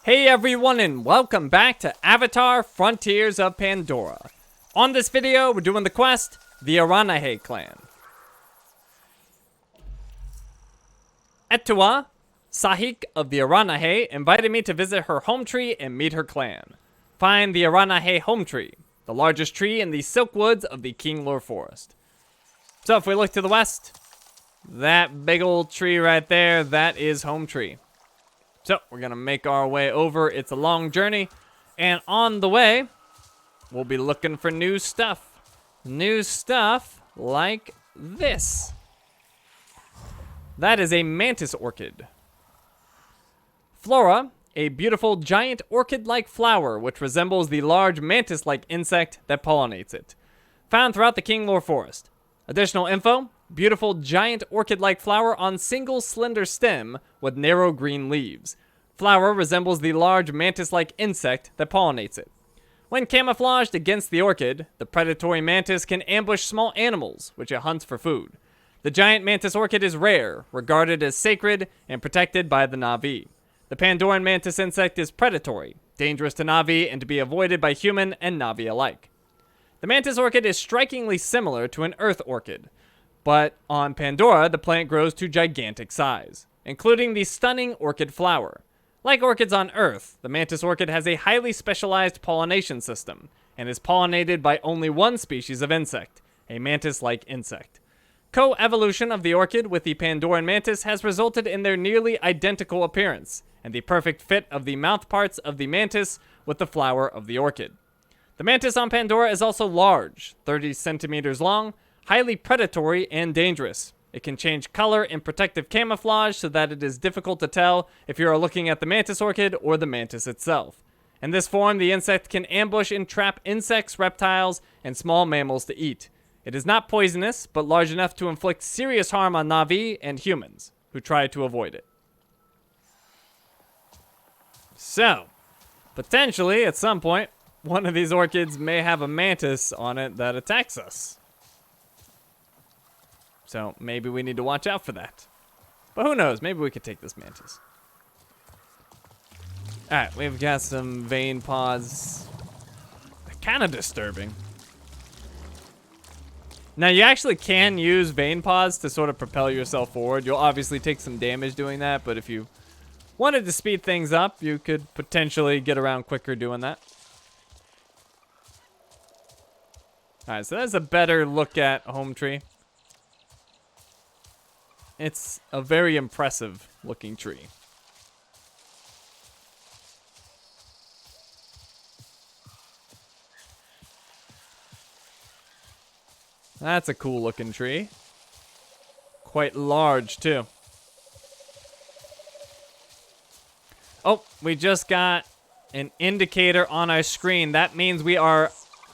Hey everyone, and welcome back to Avatar Frontiers of Pandora. On this video, we're doing the quest, the Aranahe clan. Etua, Sahik of the Aranahe, invited me to visit her home tree and meet her clan. Find the Aranahe home tree, the largest tree in the silk woods of the King Lore Forest. So if we look to the west, that big old tree right there, that is home tree. So we're gonna make our way over. It's a long journey, and on the way, we'll be looking for new stuff. New stuff like this. That is a mantis orchid. Flora, a beautiful giant orchid-like flower which resembles the large mantis-like insect that pollinates it. Found throughout the King Lore Forest. Additional info: beautiful giant orchid-like flower on single slender stem with narrow green leaves. Flower resembles the large mantis-like insect that pollinates it. When camouflaged against the orchid, the predatory mantis can ambush small animals, which it hunts for food. The giant mantis orchid is rare, regarded as sacred, and protected by the Na'vi. The Pandoran mantis insect is predatory, dangerous to Na'vi, and to be avoided by human and Na'vi alike. The mantis orchid is strikingly similar to an earth orchid, but on Pandora, the plant grows to gigantic size, including the stunning orchid flower. Like orchids on Earth, the mantis orchid has a highly specialized pollination system, and is pollinated by only one species of insect, a mantis-like insect. Co-evolution of the orchid with the Pandoran mantis has resulted in their nearly identical appearance, and the perfect fit of the mouthparts of the mantis with the flower of the orchid. The mantis on Pandora is also large, 30 centimeters long, highly predatory, and dangerous. It can change color in protective camouflage so that it is difficult to tell if you are looking at the mantis orchid or the mantis itself. In this form, the insect can ambush and trap insects, reptiles, and small mammals to eat. It is not poisonous, but large enough to inflict serious harm on Na'vi and humans, who try to avoid it. So, potentially, at some point, one of these orchids may have a mantis on it that attacks us. So maybe we need to watch out for that. But who knows? Maybe we could take this mantis. Alright, we've got some vein pods. They're kind of disturbing. Now, you actually can use vein pods to sort of propel yourself forward. You'll obviously take some damage doing that, but if you wanted to speed things up, you could potentially get around quicker doing that. Alright, so that's a better look at Hometree. It's a very impressive looking tree. That's a cool looking tree. Quite large too. Oh, we just got an indicator on our screen. That means we are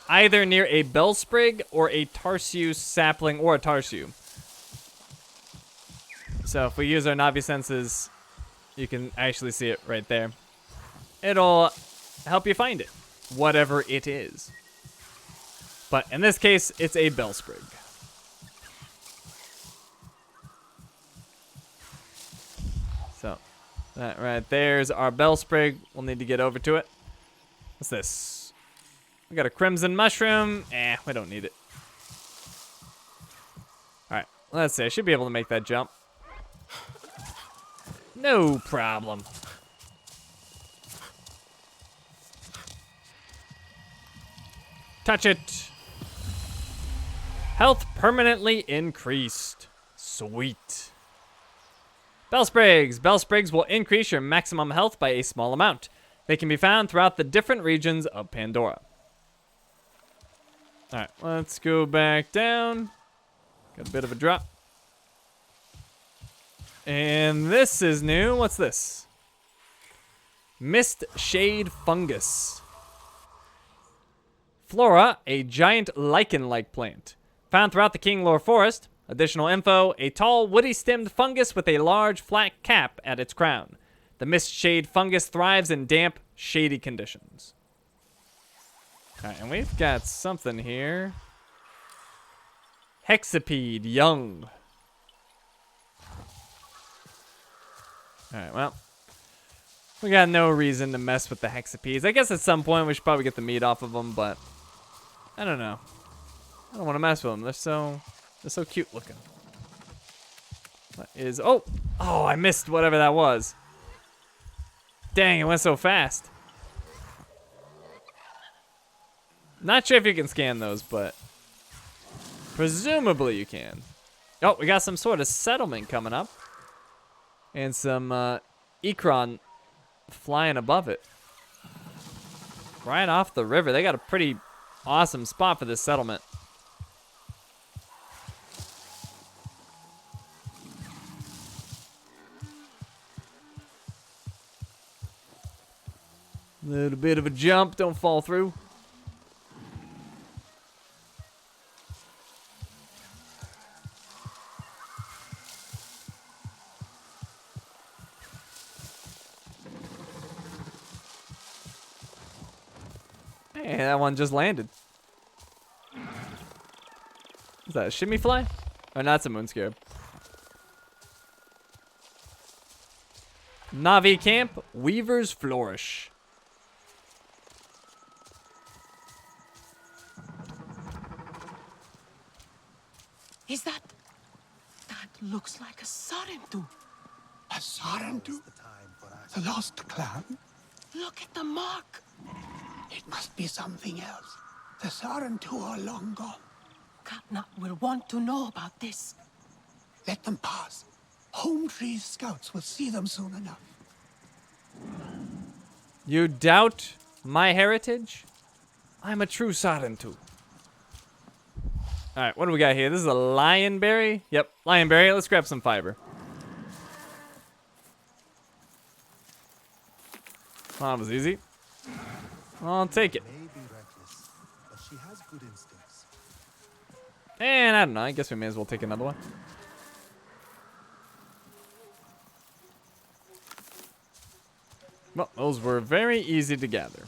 either near a bellsprig or a Tarsyu sapling or a Tarsyu. So if we use our Na'vi senses, you can actually see it right there. It'll help you find it, whatever it is. But in this case, it's a bellsprig. So that right there is our bellsprig. We'll need to get over to it. What's this? We got a crimson mushroom. We don't need it. All right, let's see. I should be able to make that jump. No problem. Touch it. Health permanently increased. Sweet. Bellsprigs. Bellsprigs will increase your maximum health by a small amount. They can be found throughout the different regions of Pandora. Alright, let's go back down. Got a bit of a drop. And this is new. What's this? Mist Shade Fungus. Flora, a giant lichen-like plant. Found throughout the King Lore Forest. Additional info: a tall, woody-stemmed fungus with a large, flat cap at its crown. The mist shade fungus thrives in damp, shady conditions. Alright, and we've got something here. Hexapede, young. Alright, well. We got no reason to mess with the hexapedes. I guess at some point we should probably get the meat off of them, but I don't know. I don't want to mess with them. They're so cute looking. What is, oh, I missed whatever that was. Dang, it went so fast. Not sure if you can scan those, but presumably you can. Oh, we got some sort of settlement coming up. And some Ikron flying above it. Right off the river. They got a pretty awesome spot for this settlement. Little bit of a jump, don't fall through. Hey, that one just landed. Is that a shimmy fly? Or not, it's a moon scarab. Na'vi camp, Weaver's Flourish. Is that looks like a Sarentu. A Sarentu? The lost clan? Look at the mark. It must be something else. The Sarentu are long gone. Katna will want to know about this. Let them pass. Hometree's scouts will see them soon enough. You doubt my heritage? I'm a true Sarentu. Alright, what do we got here? This is a lionberry? Yep, lionberry. Let's grab some fiber. Well, that was easy. I'll take it. And I don't know, I guess we may as well take another one. Well, those were very easy to gather.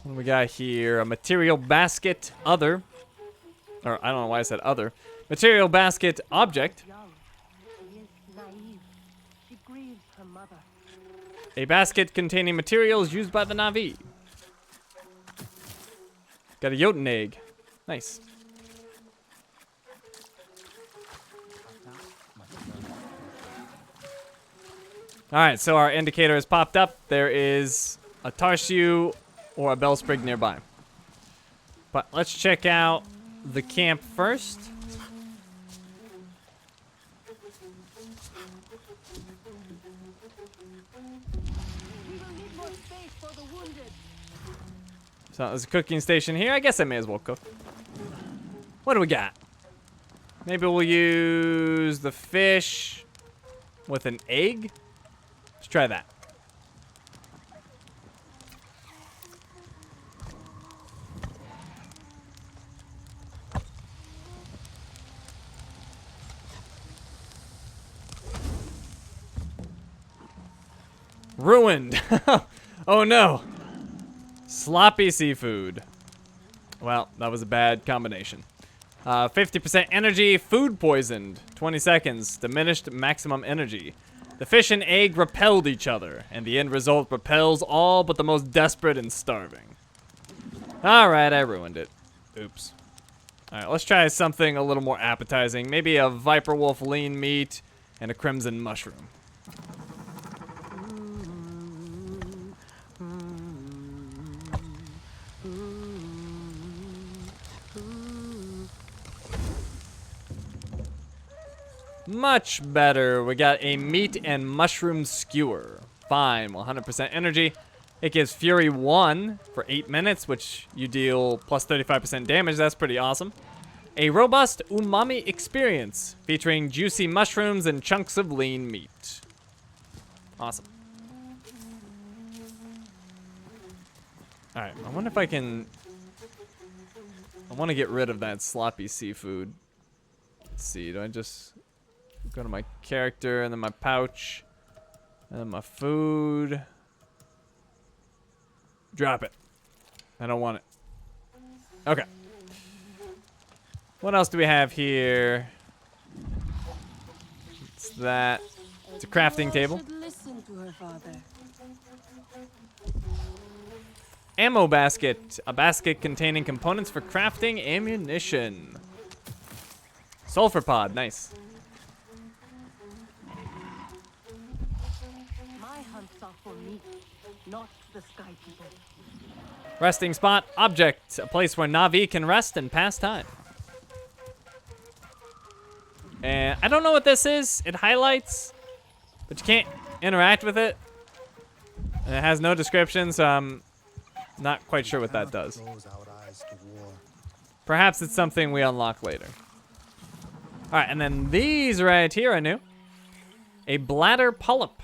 What do we got here? A material basket other. Or I don't know why I said other. Material basket object. She is naive. She grieves her mother. A basket containing materials used by the Na'vi. Got a Jotun egg. Nice. Alright, so our indicator has popped up. There is a Tarsyu or a bellsprig nearby. But let's check out the camp first. So there's a cooking station here. I guess I may as well cook. What do we got? Maybe we'll use the fish with an egg. Let's try that. Ruined. Oh no. Sloppy seafood. Well, that was a bad combination. 50% energy, food poisoned. 20 seconds, diminished maximum energy. The fish and egg repelled each other, and the end result repels all but the most desperate and starving. Alright, I ruined it. Oops. Alright, let's try something a little more appetizing. Maybe a viper wolf lean meat and a crimson mushroom. Much better. We got a meat and mushroom skewer. Fine, 100% energy. It gives Fury 1 for 8 minutes, which you deal plus 35% damage. That's pretty awesome. A robust umami experience featuring juicy mushrooms and chunks of lean meat. Awesome. Alright, I wonder if I can... I want to get rid of that sloppy seafood. Let's see, do I just... go to my character, and then my pouch, and then my food. Drop it. I don't want it. Okay. What else do we have here? It's that. It's a crafting table. Listen to her, father. Ammo basket. A basket containing components for crafting ammunition. Sulfur pod. Nice. My hunts are for me, not the sky people. Resting spot. Object. A place where Na'vi can rest and pass time. And I don't know what this is. It highlights, but you can't interact with it. And it has no description, so I'm not quite sure what that does. Perhaps it's something we unlock later. All right, and then these right here are new. A bladder polyp.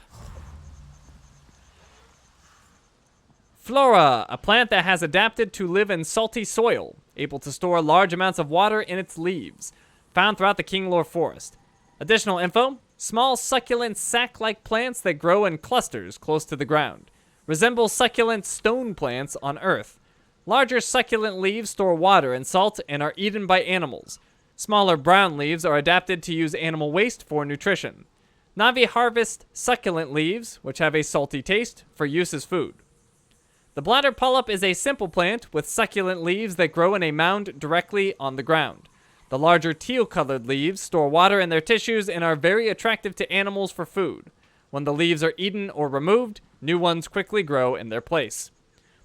Flora, a plant that has adapted to live in salty soil, able to store large amounts of water in its leaves. Found throughout the Kinglore Forest. Additional info, small succulent sac-like plants that grow in clusters close to the ground. Resemble succulent stone plants on Earth. Larger succulent leaves store water and salt and are eaten by animals. Smaller brown leaves are adapted to use animal waste for nutrition. Na'vi harvest succulent leaves, which have a salty taste, for use as food. The bladder polyp is a simple plant with succulent leaves that grow in a mound directly on the ground. The larger teal-colored leaves store water in their tissues and are very attractive to animals for food. When the leaves are eaten or removed, new ones quickly grow in their place.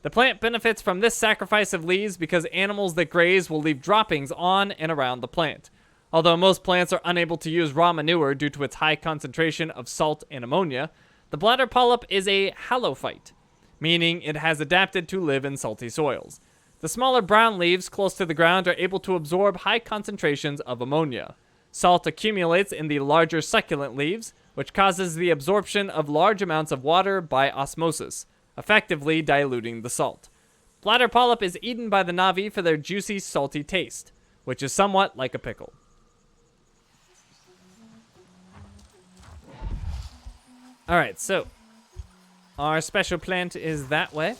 The plant benefits from this sacrifice of leaves because animals that graze will leave droppings on and around the plant. Although most plants are unable to use raw manure due to its high concentration of salt and ammonia, the bladder polyp is a halophyte, meaning it has adapted to live in salty soils. The smaller brown leaves close to the ground are able to absorb high concentrations of ammonia. Salt accumulates in the larger succulent leaves, which causes the absorption of large amounts of water by osmosis, effectively diluting the salt. Bladder polyp is eaten by the Na'vi for their juicy, salty taste, which is somewhat like a pickle. Alright, so our special plant is that way.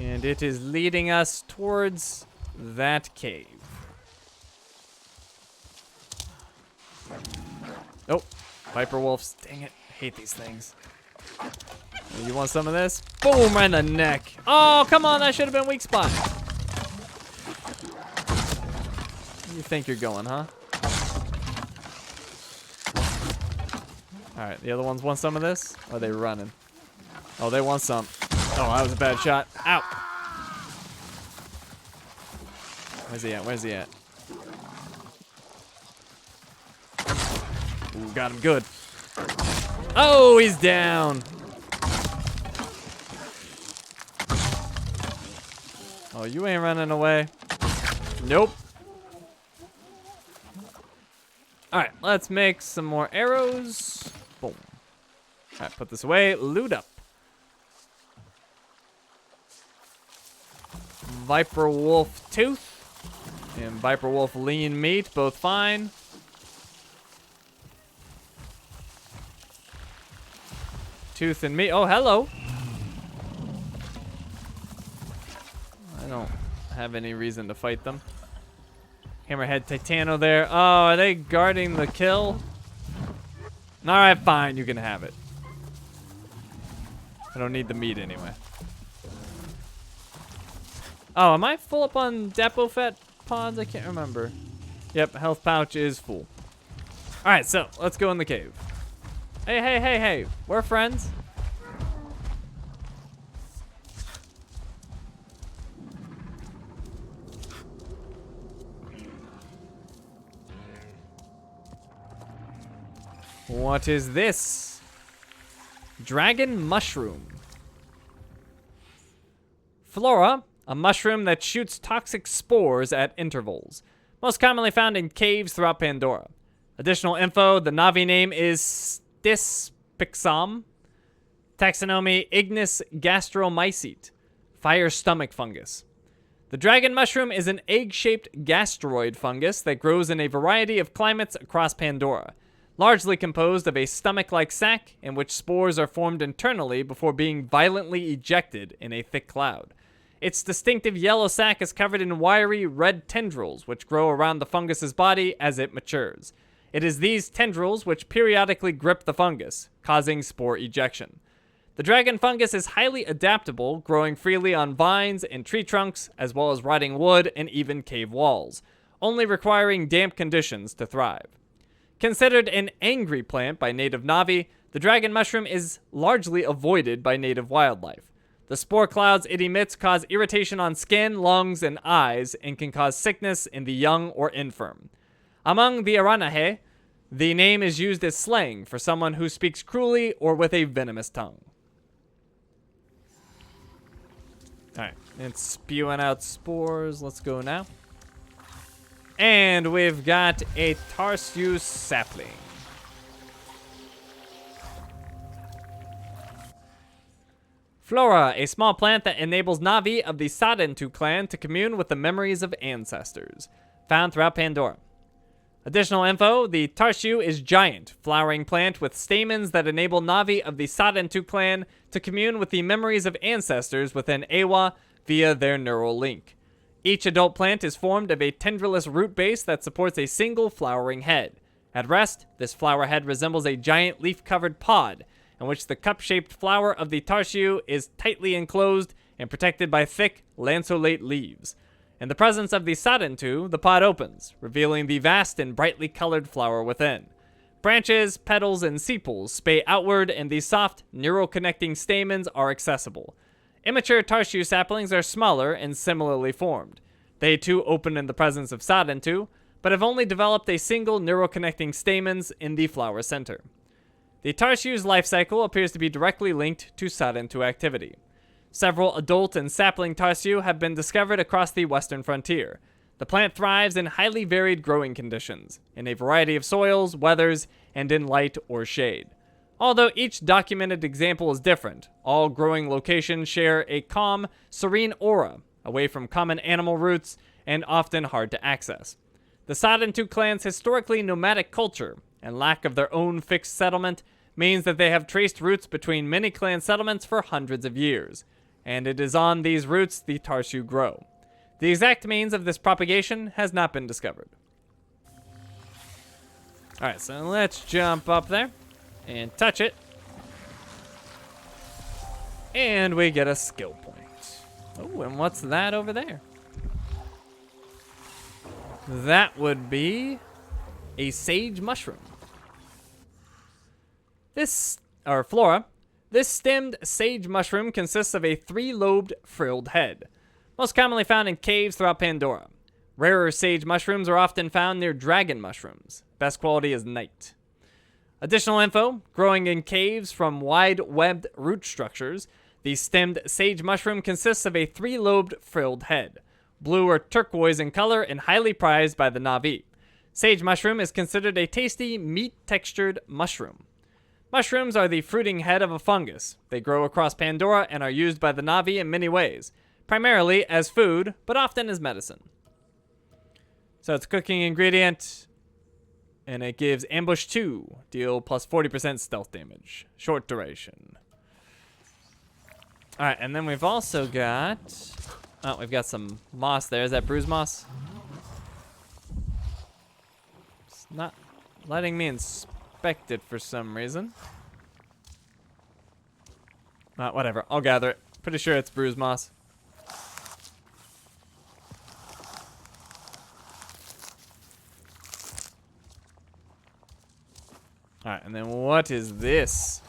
And it is leading us towards that cave. Oh, Viper Wolves. Dang it. I hate these things. You want some of this? Boom, right in the neck. Oh, come on. That should have been weak spot. Where you think you're going, huh? All right, the other ones want some of this? Or are they running? Oh, they want some. Oh, that was a bad shot. Ow. Where's he at? Where's he at? Ooh, got him good. Oh, he's down. Oh, you ain't running away. Nope. All right, let's make some more arrows. Boom. All right, put this away. Loot up. Viper Wolf Tooth and Viper Wolf Lean Meat, both fine. Tooth and meat. Oh, hello. I don't have any reason to fight them. Hammerhead Titano there. Oh, are they guarding the kill? All right, fine. You can have it. I don't need the meat anyway. Oh, am I full up on Depot Fat pods? I can't remember. Yep, health pouch is full. All right, so let's go in the cave. Hey, hey, hey, hey. We're friends. What is this? Dragon mushroom. Flora, a mushroom that shoots toxic spores at intervals. Most commonly found in caves throughout Pandora. Additional info, the Na'vi name is Stispixam. Taxonomy, Ignis gastromycete. Fire stomach fungus. The dragon mushroom is an egg-shaped gastroid fungus that grows in a variety of climates across Pandora. largely composed of a stomach-like sac in which spores are formed internally before being violently ejected in a thick cloud. Its distinctive yellow sac is covered in wiry red tendrils which grow around the fungus's body as it matures. It is these tendrils which periodically grip the fungus, causing spore ejection. The dragon fungus is highly adaptable, growing freely on vines and tree trunks, as well as rotting wood and even cave walls, only requiring damp conditions to thrive. Considered an angry plant by native Na'vi, the dragon mushroom is largely avoided by native wildlife. The spore clouds it emits cause irritation on skin, lungs, and eyes, and can cause sickness in the young or infirm. Among the Aranahe, the name is used as slang for someone who speaks cruelly or with a venomous tongue. Alright, it's spewing out spores. Let's go now. And we've got a Tarsyu sapling. Flora, a small plant that enables Na'vi of the Sadentu clan to commune with the memories of ancestors. Found throughout Pandora. Additional info, the Tarsyu is giant, flowering plant with stamens that enable Na'vi of the Sadentu clan to commune with the memories of ancestors within Ewa via their neural link. Each adult plant is formed of a tendrillous root base that supports a single flowering head. At rest, this flower head resembles a giant leaf-covered pod, in which the cup-shaped flower of the Tarsyu is tightly enclosed and protected by thick, lanceolate leaves. In the presence of the Sadentu, the pod opens, revealing the vast and brightly colored flower within. Branches, petals, and sepals spay outward, and the soft, neural-connecting stamens are accessible. Immature Tarsyu saplings are smaller and similarly formed. They too open in the presence of Sadentu, but have only developed a single neural-connecting stamens in the flower center. The Tarsyu's life cycle appears to be directly linked to Sadentu activity. Several adult and sapling Tarsyu have been discovered across the western frontier. The plant thrives in highly varied growing conditions, in a variety of soils, weathers, and in light or shade. Although each documented example is different, all growing locations share a calm, serene aura, away from common animal roots and often hard to access. The Sadentu clan's historically nomadic culture and lack of their own fixed settlement means that they have traced roots between many clan settlements for hundreds of years, and it is on these roots the Tarsyu grow. The exact means of this propagation has not been discovered. Alright, so let's jump up there and touch it. And we get a skill point. Oh, and what's that over there? That would be a sage mushroom. Flora. This stemmed sage mushroom consists of a 3-lobed frilled head, most commonly found in caves throughout Pandora. Rarer sage mushrooms are often found near dragon mushrooms. Best quality is night. Additional info, growing in caves from wide-webbed root structures, the stemmed sage mushroom consists of a 3-lobed frilled head, blue or turquoise in color and highly prized by the Na'vi. Sage mushroom is considered a tasty, meat-textured mushroom. Mushrooms are the fruiting head of a fungus. They grow across Pandora and are used by the Na'vi in many ways, primarily as food, but often as medicine. So it's a cooking ingredient, and it gives ambush 2, deal plus 40% stealth damage, short duration. Alright, and then we've also got, we've got some moss there. Is that bruise moss? It's not letting me inspect it for some reason. Whatever, I'll gather it. Pretty sure it's bruise moss. Alright, and then what is this?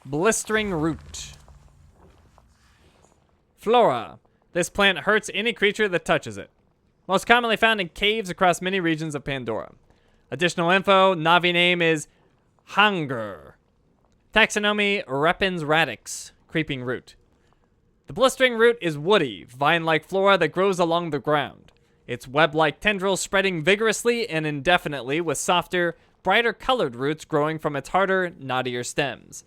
Blistering root. Flora. This plant hurts any creature that touches it. Most commonly found in caves across many regions of Pandora. Additional info, Na'vi name is Hanger. Taxonomy, Repens radix, creeping root. The blistering root is woody, vine-like flora that grows along the ground. Its web-like tendrils spreading vigorously and indefinitely with softer, brighter colored roots growing from its harder, knottier stems.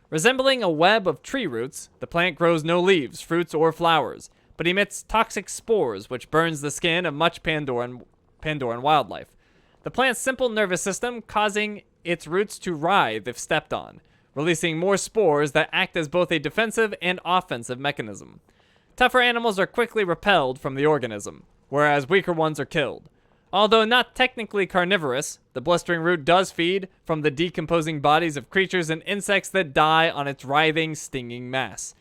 Resembling a web of tree roots, the plant grows no leaves, fruits, or flowers, but emits toxic spores which burns the skin of much Pandoran Pandoran wildlife. The plant's simple nervous system causing its roots to writhe if stepped on, releasing more spores that act as both a defensive and offensive mechanism. Tougher animals are quickly repelled from the organism, whereas weaker ones are killed. Although not technically carnivorous, the blistering root does feed from the decomposing bodies of creatures and insects that die on its writhing, stinging mass.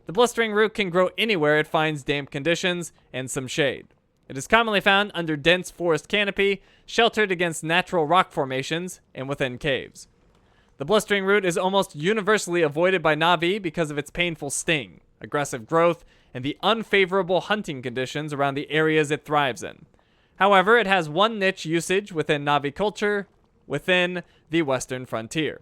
The blistering root can grow anywhere it finds damp conditions and some shade. It is commonly found under dense forest canopy, sheltered against natural rock formations, and within caves. The blistering root is almost universally avoided by Na'vi because of its painful sting, aggressive growth, and the unfavorable hunting conditions around the areas it thrives in. However, it has one niche usage within Na'vi culture within the western frontier.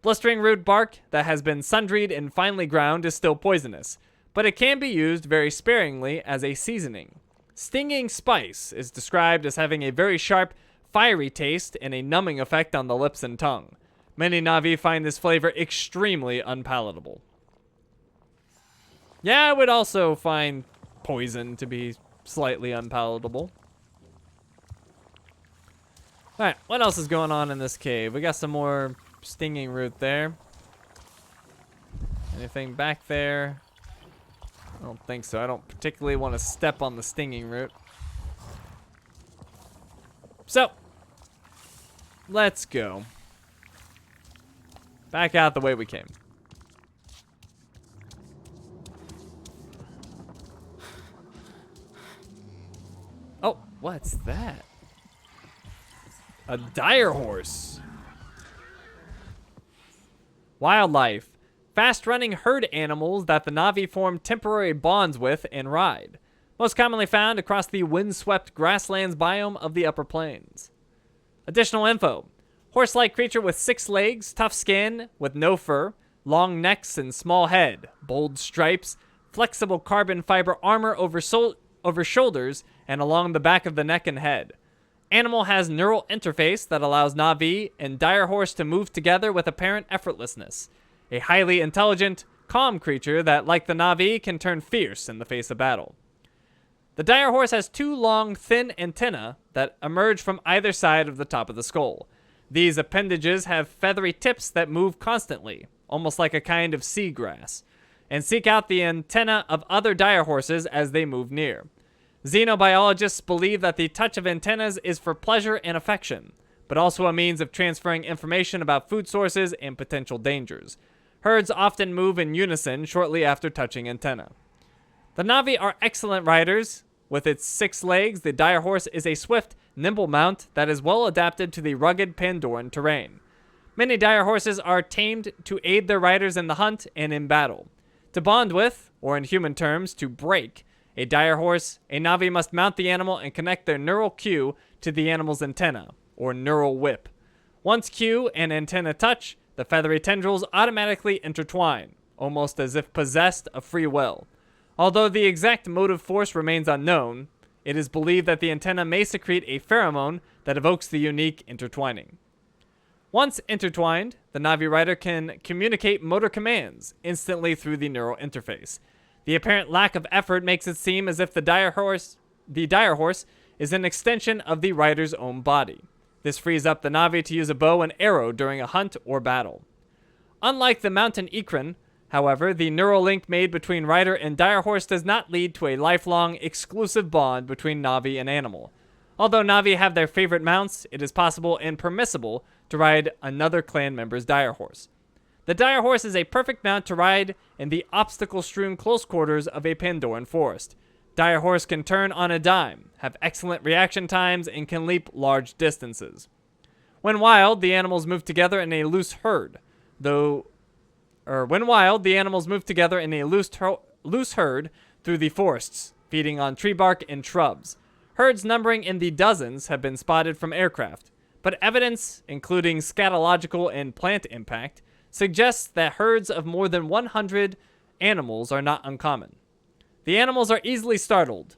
Blistering root bark that has been sundried and finely ground is still poisonous, but it can be used very sparingly as a seasoning. Stinging spice is described as having a very sharp, fiery taste and a numbing effect on the lips and tongue. Many Na'vi find this flavor extremely unpalatable. Yeah, I would also find poison to be slightly unpalatable. Alright, what else is going on in this cave? We got some more stinging root there. Anything back there? I don't think so. I don't particularly want to step on the stinging root. So, let's go. Back out the way we came. Oh, what's that? A dire horse. Wildlife. Fast-running herd animals that the Na'vi form temporary bonds with and ride. Most commonly found across the windswept grasslands biome of the upper plains. Additional info. Horse-like creature with 6 legs, tough skin with no fur, long necks and small head, bold stripes, flexible carbon fiber armor over shoulders and along the back of the neck and head. Animal has neural interface that allows Na'vi and dire horse to move together with apparent effortlessness. A highly intelligent, calm creature that, like the Na'vi, can turn fierce in the face of battle. The dire horse has 2 long, thin antennae that emerge from either side of the top of the skull. These appendages have feathery tips that move constantly, almost like a kind of seagrass, and seek out the antenna of other dire horses as they move near. Xenobiologists believe that the touch of antennas is for pleasure and affection, but also a means of transferring information about food sources and potential dangers. Herds often move in unison shortly after touching antenna. The Na'vi are excellent riders. With its 6 legs, the dire horse is a swift, nimble mount that is well adapted to the rugged Pandoran terrain. Many dire horses are tamed to aid their riders in the hunt and in battle. To bond with, or in human terms, to break, a dire horse, a Na'vi must mount the animal and connect their neural cue to the animal's antenna, or neural whip. Once cue and antenna touch, the feathery tendrils automatically intertwine, almost as if possessed of free will. Although the exact motive force remains unknown, it is believed that the antenna may secrete a pheromone that evokes the unique intertwining. Once intertwined, the Na'vi rider can communicate motor commands instantly through the neural interface. The apparent lack of effort makes it seem as if the dire horse is an extension of the rider's own body. This frees up the Na'vi to use a bow and arrow during a hunt or battle. Unlike the mountain Ikran, however, the neural link made between rider and dire horse does not lead to a lifelong, exclusive bond between Na'vi and animal. Although Na'vi have their favorite mounts, it is possible and permissible to ride another clan member's dire horse. The dire horse is a perfect mount to ride in the obstacle-strewn close quarters of a Pandoran forest. Dire horse can turn on a dime, have excellent reaction times, and can leap large distances. When wild, the animals move together in a loose herd, loose herd through the forests, feeding on tree bark and shrubs. Herds numbering in the dozens have been spotted from aircraft, but evidence, including scatological and plant impact, suggests that herds of more than 100 animals are not uncommon. The animals are easily startled,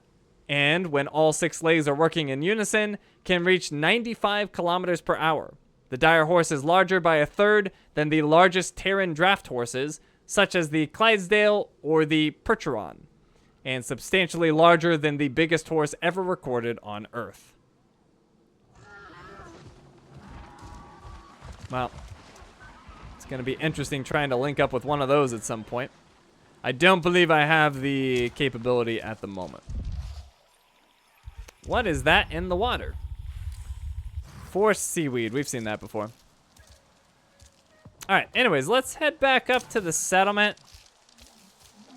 and when all 6 legs are working in unison, can reach 95 kilometers per hour. The dire horse is larger by a third than the largest Terran draft horses, such as the Clydesdale or the Percheron, and substantially larger than the biggest horse ever recorded on Earth. Well, it's going to be interesting trying to link up with one of those at some point. I don't believe I have the capability at the moment. What is that in the water? Forest seaweed. We've seen that before. Alright, anyways, let's head back up to the settlement.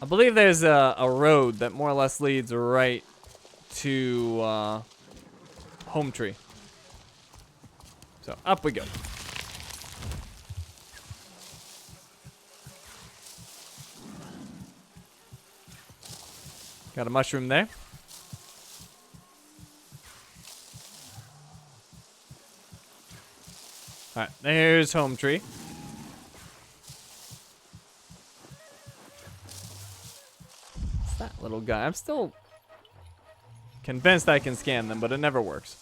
I believe there's a road that more or less leads right to Hometree. So, up we go. Got a mushroom there. Alright, there's Hometree. What's that little guy? I'm still convinced I can scan them, but it never works.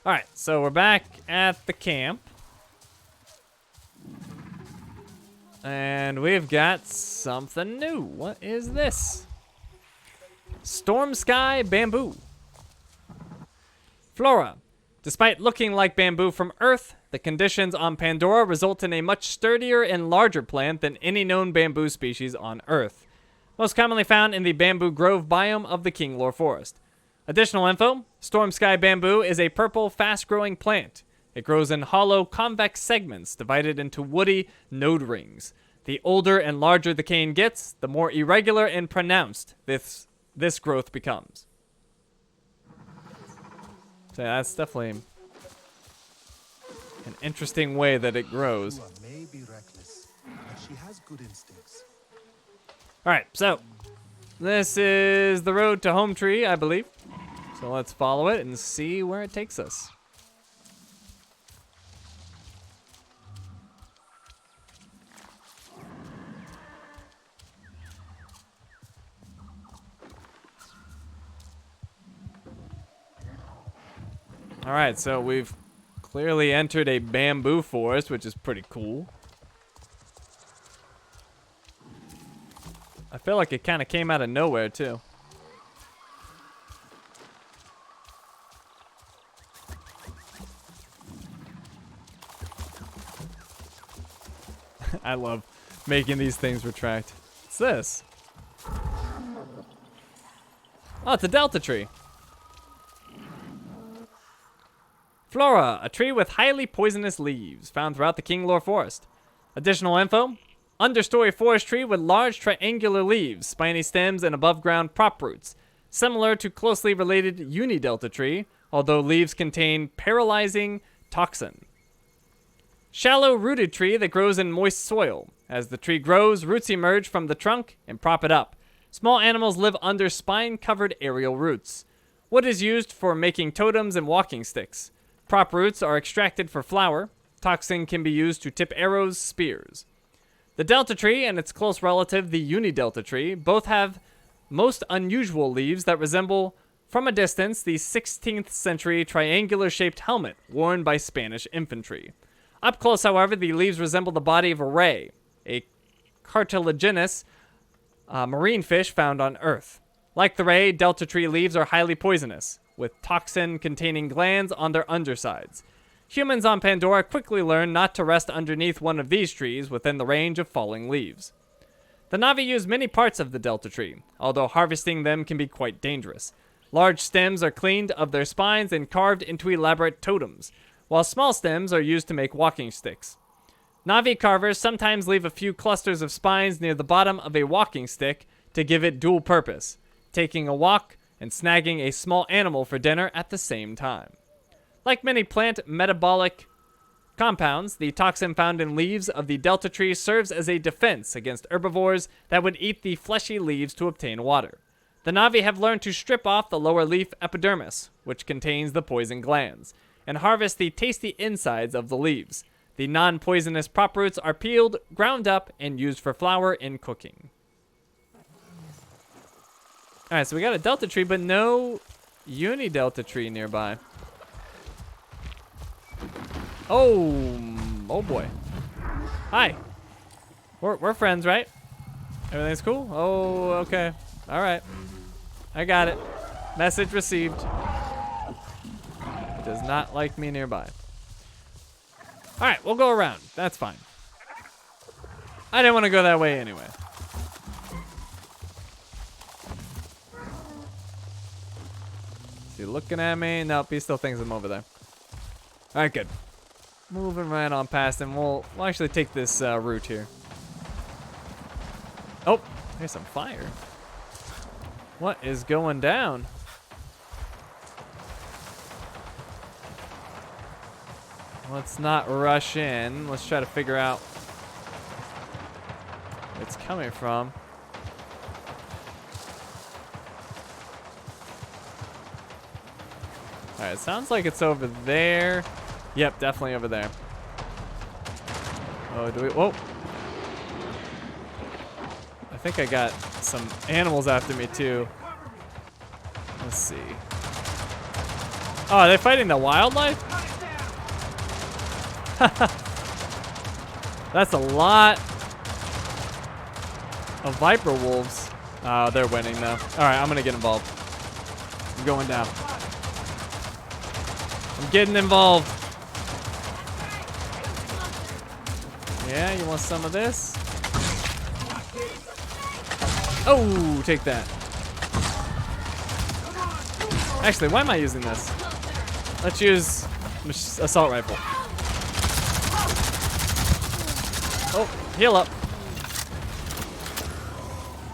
Alright, so we're back at the camp. And we've got something new. What is this? Storm Sky Bamboo. Flora. Despite looking like bamboo from Earth, the conditions on Pandora result in a much sturdier and larger plant than any known bamboo species on Earth. Most commonly found in the bamboo grove biome of the King Lore Forest. Additional info, Storm Sky Bamboo is a purple, fast-growing plant. It grows in hollow, convex segments divided into woody node rings. The older and larger the cane gets, the more irregular and pronounced this growth becomes. So that's definitely an interesting way that it grows. May be reckless, but she has good instincts. Alright, so this is the road to Hometree, I believe. So let's follow it and see where it takes us. Alright, so we've clearly entered a bamboo forest, which is pretty cool. I feel like it kind of came out of nowhere, too. I love making these things retract. What's this? Oh, it's a delta tree. Flora, a tree with highly poisonous leaves, found throughout the King Lore Forest. Additional info, understory forest tree with large triangular leaves, spiny stems, and above-ground prop roots, similar to closely related unidelta tree, although leaves contain paralyzing toxin. Shallow-rooted tree that grows in moist soil. As the tree grows, roots emerge from the trunk and prop it up. Small animals live under spine-covered aerial roots. Wood is used for making totems and walking sticks. Prop roots are extracted for flour. Toxin can be used to tip arrows, spears. The delta tree and its close relative, the unidelta tree, both have most unusual leaves that resemble, from a distance, the 16th century triangular-shaped helmet worn by Spanish infantry. Up close, however, the leaves resemble the body of a ray, a cartilaginous marine fish found on Earth. Like the ray, delta tree leaves are highly poisonous, with toxin-containing glands on their undersides. Humans on Pandora quickly learn not to rest underneath one of these trees within the range of falling leaves. The Na'vi use many parts of the delta tree, although harvesting them can be quite dangerous. Large stems are cleaned of their spines and carved into elaborate totems, while small stems are used to make walking sticks. Na'vi carvers sometimes leave a few clusters of spines near the bottom of a walking stick to give it dual purpose, taking a walk and snagging a small animal for dinner at the same time. Like many plant metabolic compounds, the toxin found in leaves of the delta tree serves as a defense against herbivores that would eat the fleshy leaves to obtain water. The Na'vi have learned to strip off the lower leaf epidermis, which contains the poison glands, and harvest the tasty insides of the leaves. The non-poisonous prop roots are peeled, ground up, and used for flour and cooking. Alright, so we got a delta tree, but no unidelta tree nearby. Oh boy. Hi. We're friends, right? Everything's cool? Oh, okay. Alright. I got it. Message received. Does not like me nearby. Alright, we'll go around. That's fine. I didn't want to go that way anyway. Is he looking at me? Nope, he still thinks I'm over there. Alright, good. Moving right on past him. We'll actually take this route here. Oh, there's some fire. What is going down? Let's not rush in. Let's try to figure out where it's coming from. Alright, it sounds like it's over there. Yep, definitely over there. Oh, do we? Whoa. I think I got some animals after me, too. Let's see. Oh, are they fighting the wildlife? That's a lot of viper wolves. Oh, they're winning, though. Alright, I'm going to get involved. I'm going down. I'm getting involved. Yeah, you want some of this? Oh, take that. Actually, why am I using this? Let's use assault rifle. Oh, heal up.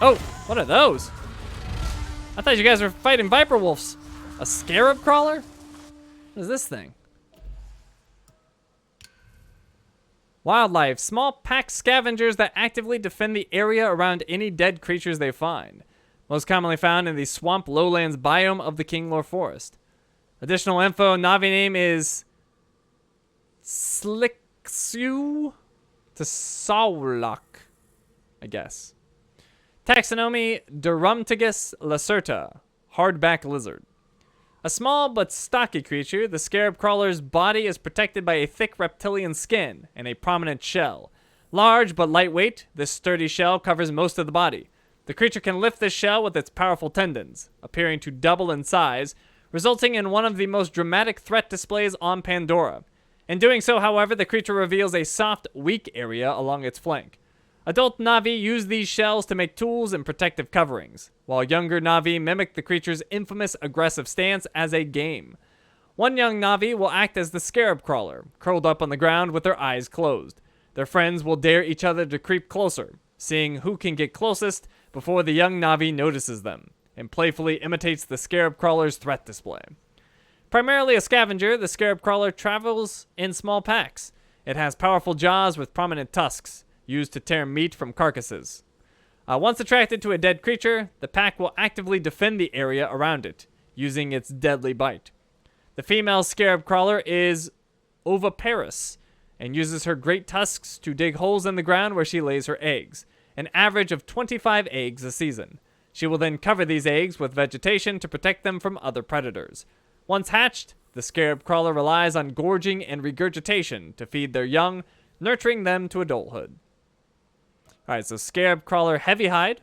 Oh, what are those? I thought you guys were fighting viper wolves. A scarab crawler? What is this thing? Wildlife, small pack scavengers that actively defend the area around any dead creatures they find. Most commonly found in the swamp lowlands biome of the Kinglor Forest. Additional info, Navi name is Tarsyu to Saulak, I guess. Taxonomy, Durumtigus lacerta, hardback lizard. A small but stocky creature, the scarab crawler's body is protected by a thick reptilian skin and a prominent shell. Large but lightweight, this sturdy shell covers most of the body. The creature can lift this shell with its powerful tendons, appearing to double in size, resulting in one of the most dramatic threat displays on Pandora. In doing so, however, the creature reveals a soft, weak area along its flank. Adult Navi use these shells to make tools and protective coverings, while younger Navi mimic the creature's infamous aggressive stance as a game. One young Navi will act as the scarab crawler, curled up on the ground with their eyes closed. Their friends will dare each other to creep closer, seeing who can get closest before the young Navi notices them, and playfully imitates the scarab crawler's threat display. Primarily a scavenger, the scarab crawler travels in small packs. It has powerful jaws with prominent tusks, used to tear meat from carcasses. Once attracted to a dead creature, the pack will actively defend the area around it, using its deadly bite. The female scarab crawler is oviparous, and uses her great tusks to dig holes in the ground where she lays her eggs, an average of 25 eggs a season. She will then cover these eggs with vegetation to protect them from other predators. Once hatched, the scarab crawler relies on gorging and regurgitation to feed their young, nurturing them to adulthood. Alright, so scarab crawler heavy hide.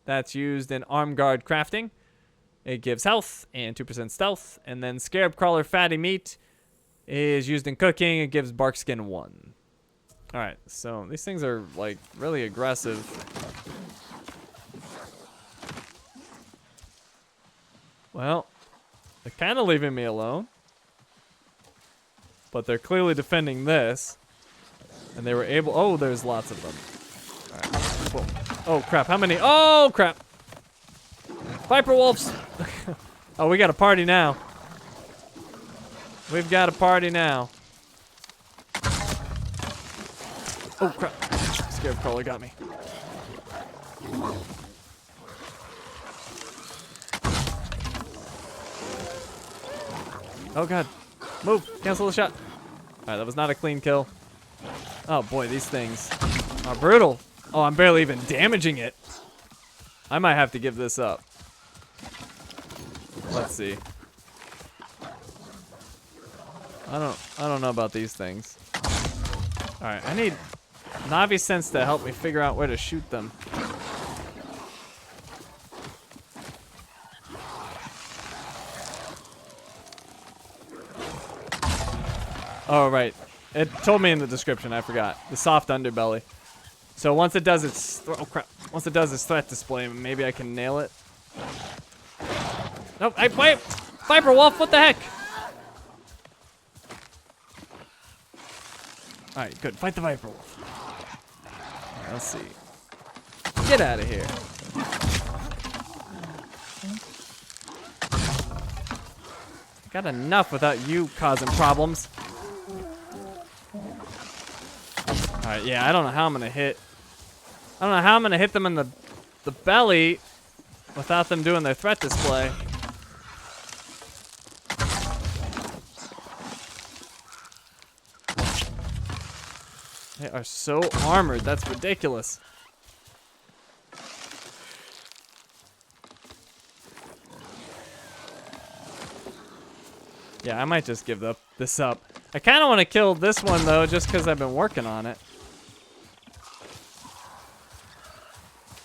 That's used in arm guard crafting. It gives health and 2% stealth. And then scarab crawler fatty meat is used in cooking. It gives bark skin 1. Alright, so these things are like really aggressive. Well, they're kind of leaving me alone. But they're clearly defending this. And they were able... Oh, there's lots of them. Alright, cool. Oh, crap. How many? Oh, crap. Viper wolves. Oh, we got a party now. We've got a party now. Oh, crap. Scarab crawler got me. Oh, God. Move. Cancel the shot. Alright, that was not a clean kill. Oh boy, these things are brutal. Oh, I'm barely even damaging it. I might have to give this up. Let's see. I don't know about these things. Alright, I need Navi sense to help me figure out where to shoot them. Oh, right. It told me in the description. I forgot. The soft underbelly. So once it does its oh crap. Once it does its threat display, maybe I can nail it. Nope. Hey, wait. Viper Wolf. What the heck? All right. Good. Fight the Viper Wolf. All right, let's see. Get out of here. Got enough without you causing problems. Alright, yeah, I don't know how I'm gonna hit. I don't know how I'm gonna hit them in the belly without them doing their threat display. They are so armored, that's ridiculous. Yeah, I might just give this up. I kind of want to kill this one, though, just because I've been working on it.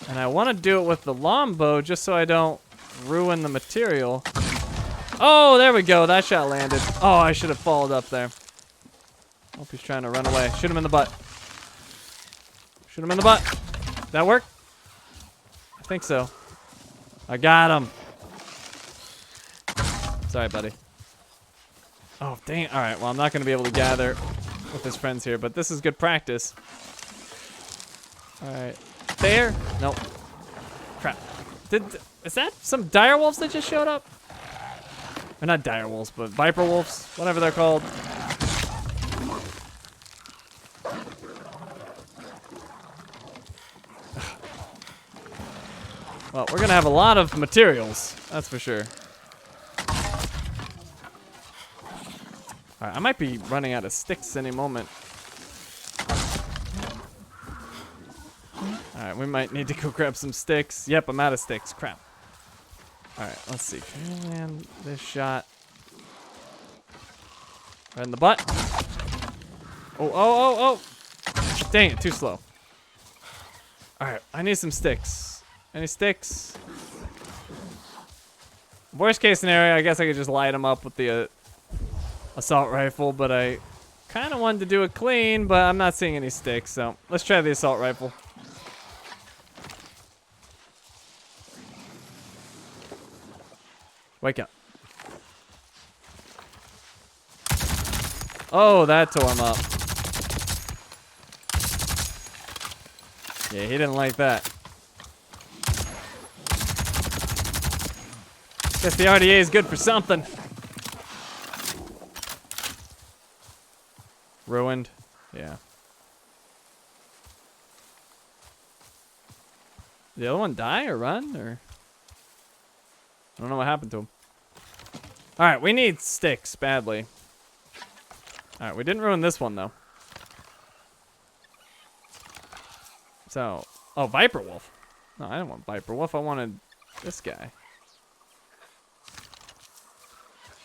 And I want to do it with the longbow just so I don't ruin the material. Oh, there we go. That shot landed. Oh, I should have followed up there. Hope he's trying to run away. Shoot him in the butt. Shoot him in the butt. That work? I think so. I got him. Sorry, buddy. Oh, dang. All right, well, I'm not going to be able to gather with his friends here, but this is good practice. All right. There? Nope. Crap. Is that some dire wolves that just showed up? Or not dire wolves, but viper wolves, whatever they're called. Well, we're going to have a lot of materials, that's for sure. Alright, I might be running out of sticks any moment. Alright, we might need to go grab some sticks. Yep, I'm out of sticks. Crap. Alright, let's see. Can I land this shot? Right in the butt. Oh. Dang it, too slow. Alright, I need some sticks. Any sticks? Worst case scenario, I guess I could just light them up with the assault rifle, but I kind of wanted to do it clean, but I'm not seeing any sticks, so let's try the assault rifle. Wake up. Oh, that tore him up. Yeah, he didn't like that. Guess the RDA is good for something. Ruined. Yeah. Did the other one die or run or? I don't know what happened to him. Alright, we need sticks badly. Alright, we didn't ruin this one though. So, oh, Viper Wolf. No, I didn't want Viper Wolf. I wanted this guy.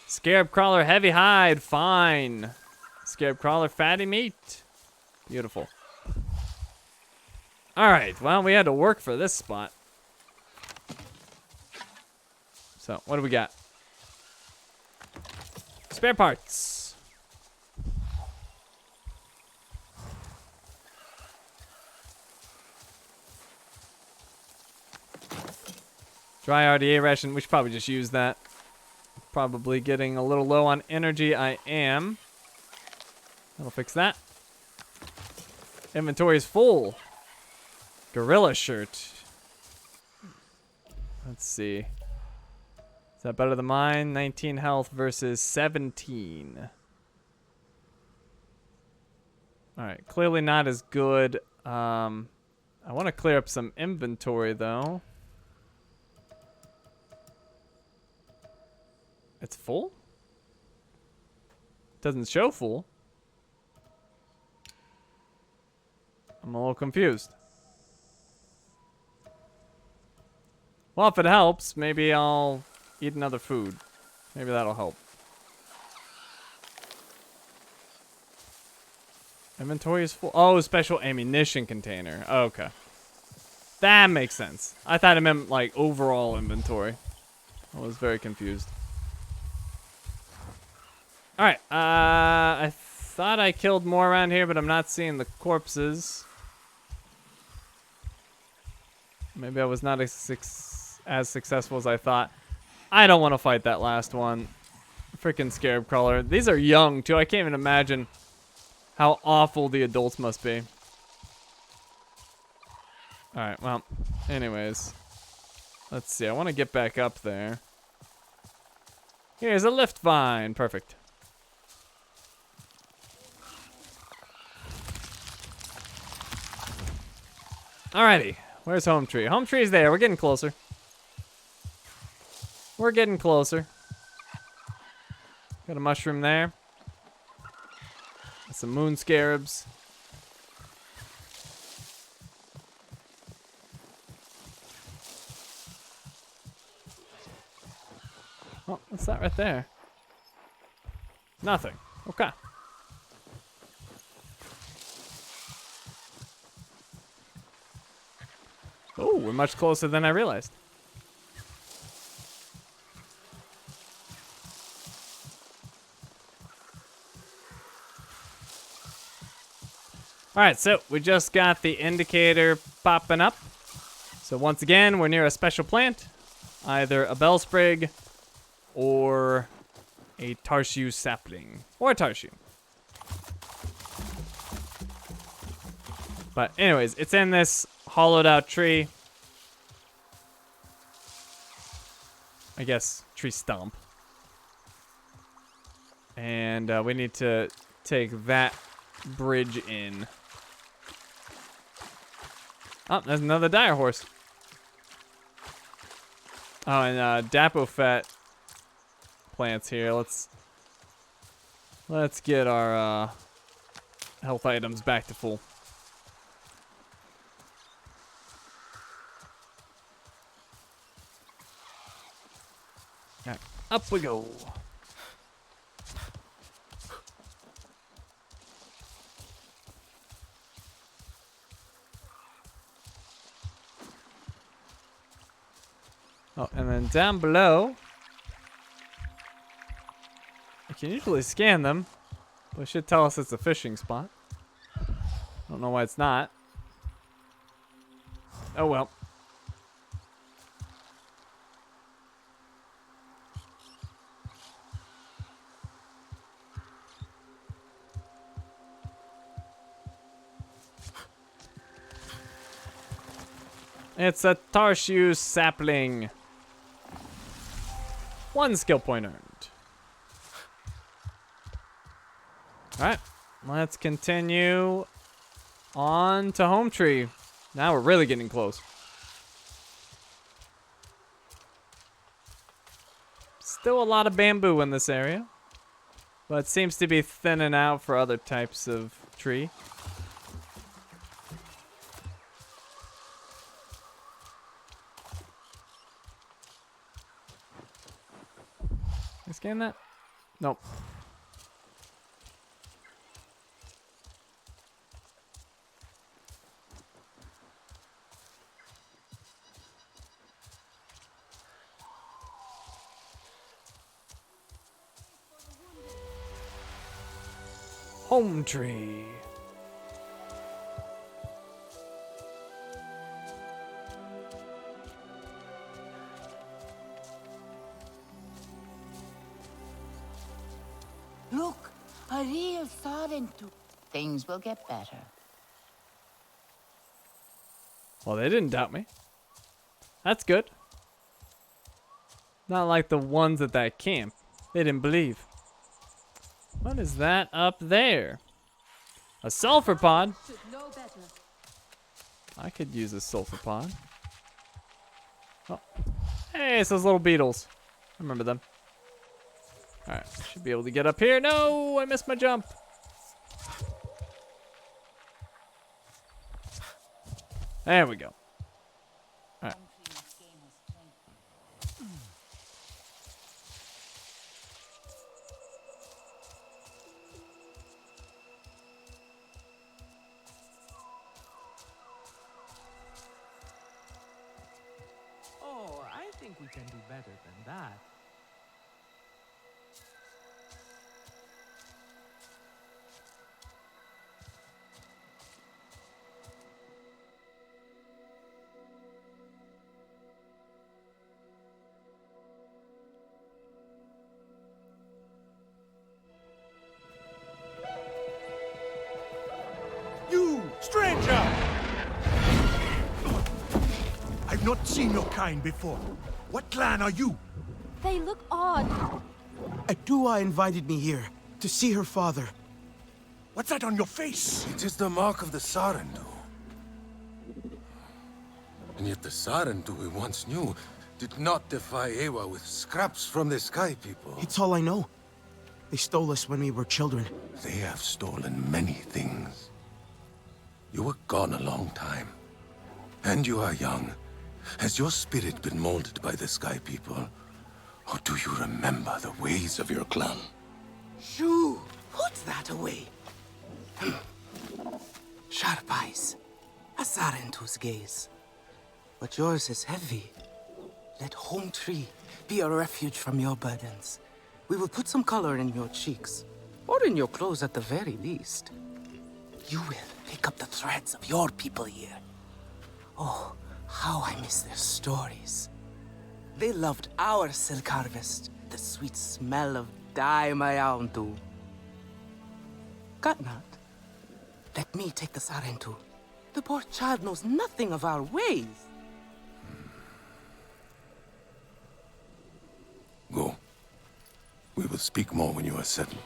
Scarab Crawler Heavy Hide. Fine. Scarab Crawler Fatty Meat. Beautiful. Alright, well, we had to work for this spot. So, what do we got? Spare parts. Dry RDA ration. We should probably just use that. Probably getting a little low on energy. I am. That'll fix that. Inventory is full. Gorilla shirt. Let's see. Is that better than mine? 19 health versus 17. Alright, clearly not as good. I want to clear up some inventory though. It's full? Doesn't show full. I'm a little confused. Well, if it helps, maybe I'll eat another food. Maybe that'll help. Inventory is full. Oh, special ammunition container. Oh, okay. That makes sense. I thought it meant like overall inventory. I was very confused. Alright, I thought I killed more around here, but I'm not seeing the corpses. Maybe I was not as successful as I thought. I don't want to fight that last one. Freaking scarab crawler. These are young, too. I can't even imagine how awful the adults must be. Alright, well, anyways. Let's see. I want to get back up there. Here's a lift vine. Perfect. Alrighty. Where's Hometree? Hometree's there. We're getting closer. We're getting closer. Got a mushroom there. Some moon scarabs. Oh, what's that right there? Nothing. Okay. Oh, we're much closer than I realized. Alright, so we just got the indicator popping up. So once again, we're near a special plant. Either a bellsprig or a Tarsyu sapling. Or a Tarsyu. But anyways, it's in this hollowed out tree. I guess tree stump. And we need to take that bridge in. Oh, there's another dire horse. Oh, and Dapofet plants here. Let's get our health items back to full. Alright, up we go. Oh, and then down below, I can usually scan them, but it should tell us it's a fishing spot. Don't know why it's not. Oh well. It's a Tarsyu sapling. 1 skill point earned. Alright, let's continue on to Hometree. Now we're really getting close. Still a lot of bamboo in this area, but it seems to be thinning out for other types of tree. Can I scan that? Nope. Hometree. Look, a real Sarentu. Things will get better. Well, they didn't doubt me. That's good. Not like the ones at that camp. They didn't believe. What is that up there? A sulfur pod? I could use a sulfur pod. Oh. Hey, it's those little beetles. I remember them. Alright, should be able to get up here. No, I missed my jump. There we go. Alright. Oh, I think we can do better than that. Stranger! I've not seen your kind before. What clan are you? They look odd. Adua invited me here to see her father. What's that on your face? It is the mark of the Sarentu. And yet the Sarentu we once knew did not defy Ewa with scraps from the Sky People. It's all I know. They stole us when we were children. They have stolen many things. You were gone a long time. And you are young. Has your spirit been molded by the Sky People? Or do you remember the ways of your clan? Shoo! Put that away. Sharp eyes. A Sarentu's gaze. But yours is heavy. Let Hometree be a refuge from your burdens. We will put some color in your cheeks. Or in your clothes at the very least. You will pick up the threads of your people here. Oh, how I miss their stories. They loved our silk harvest. The sweet smell of dye mayauntu. Katnat, let me take the Sarentu. The poor child knows nothing of our ways. Go. We will speak more when you are settled.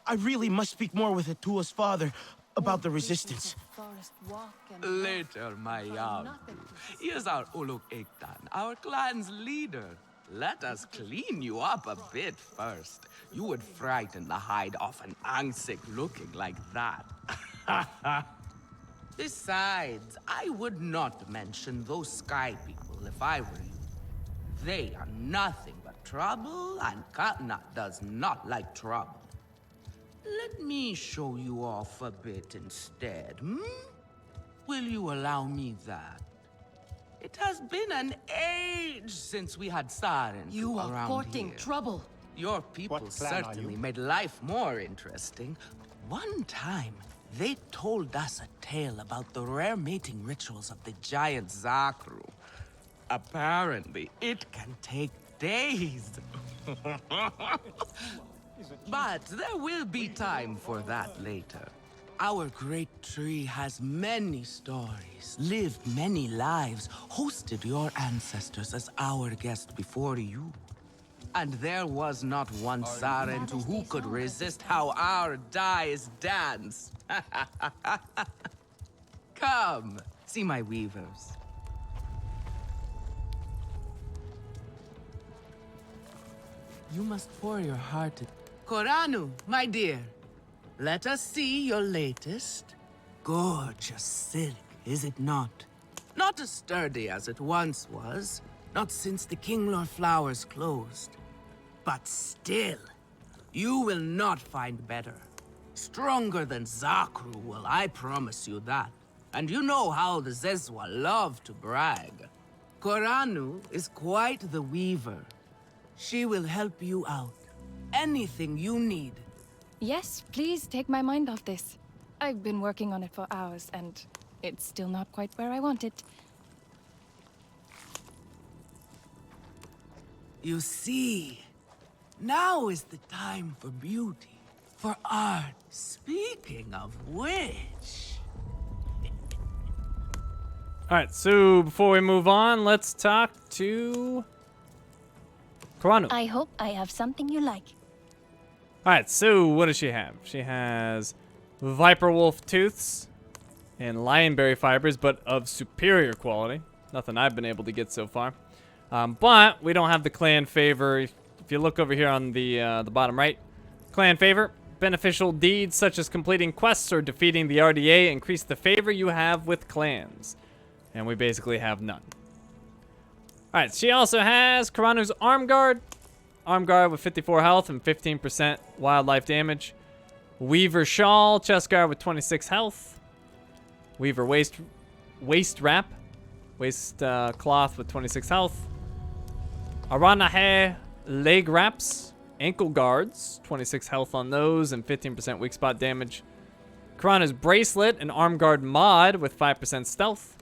I really must speak more with Atua's father about the resistance. Later, my Yabu. Here's our Uluk Ektan, our clan's leader. Let us clean you up a bit first. You would frighten the hide off an Angsik looking like that. Besides, I would not mention those Sky People if I were you. They are nothing but trouble, and Katnat does not like trouble. Let me show you off a bit instead, hmm? Will you allow me that? It has been an age since we had Saren You are around courting here. trouble. Your people What clan are certainly you? made life more interesting. One time, they told us a tale about the rare mating rituals of the giant Zakru. Apparently, it can take days. But there will be time for that later. Our great tree has many stories, lived many lives, hosted your ancestors as our guest before you. And there was not one Sarentu who could resist how our dyes dance. Come, see my weavers. You must pour your heart in. Koranu, my dear, let us see your latest. Gorgeous silk, is it not? Not as sturdy as it once was, not since the Kinglor flowers closed. But still, you will not find better. Stronger than Zakru will, I promise you that. And you know how the Zezwa love to brag. Koranu is quite the weaver. She will help you out. Anything you need. Yes, please take my mind off this. I've been working on it for hours, and it's still not quite where I want it. You see, now is the time for beauty, for art. Speaking of which... Alright, so before we move on, let's talk to Koranu. I hope I have something you like. Alright, so what does she have? She has Viper Wolf Tooths and Lionberry Fibers, but of superior quality. Nothing I've been able to get so far. But we don't have the clan favor. If you look over here on the bottom right, clan favor. Beneficial deeds such as completing quests or defeating the RDA increase the favor you have with clans. And we basically have none. Alright, she also has Karanu's Arm Guard. Arm Guard with 54 health and 15% wildlife damage. Weaver Shawl, Chest Guard with 26 health. Weaver Waist Wrap, Waist Cloth with 26 health. Aranahe Leg Wraps, Ankle Guards, 26 health on those and 15% weak spot damage. Karana's Bracelet, an Arm Guard mod with 5% stealth.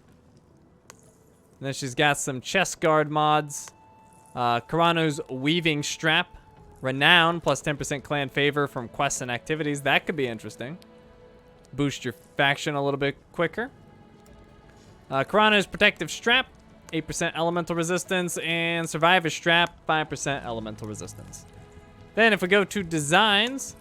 And then she's got some chest guard mods. Karanu's Weaving Strap. Renown, plus 10% clan favor from quests and activities. That could be interesting. Boost your faction a little bit quicker. Karanu's Protective Strap. 8% elemental resistance. And Survivor Strap. 5% elemental resistance. Then if we go to designs,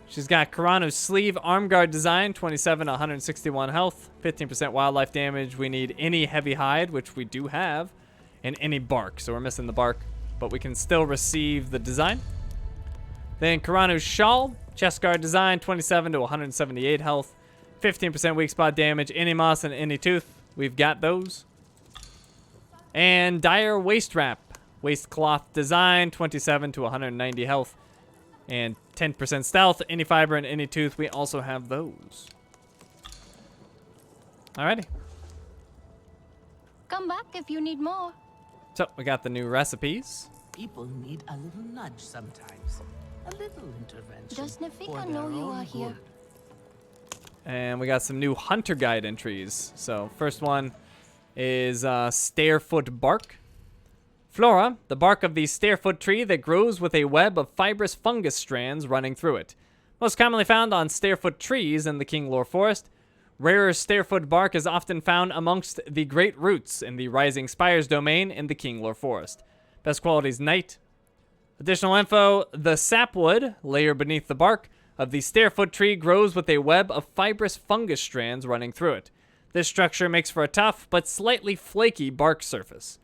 she's got Karanu's Sleeve Arm Guard design. 27 to 161 health. 15% wildlife damage. We need any heavy hide, which we do have. And any bark. So we're missing the bark. But we can still receive the design. Then Karanu's Shawl. Chest Guard design. 27 to 178 health. 15% weak spot damage. Any moss and any tooth. We've got those. And Dire Waist Wrap. Waistcloth design. 27 to 190 health. And 10% stealth. Any fiber and any tooth. We also have those. Alrighty. Come back if you need more. So we got the new recipes. People need a little nudge sometimes. A little intervention. Does for Nafika their know you own are here? good. And we got some new hunter guide entries. So first one is Starefoot Bark. Flora, the bark of the starefoot tree that grows with a web of fibrous fungus strands running through it. Most commonly found on starefoot trees in the Kinglore Forest. Rarer starefoot bark is often found amongst the great roots in the Rising Spires domain in the Kinglore Forest. Best quality is night. Additional info, the sapwood, layer beneath the bark, of the starefoot tree grows with a web of fibrous fungus strands running through it. This structure makes for a tough but slightly flaky bark surface.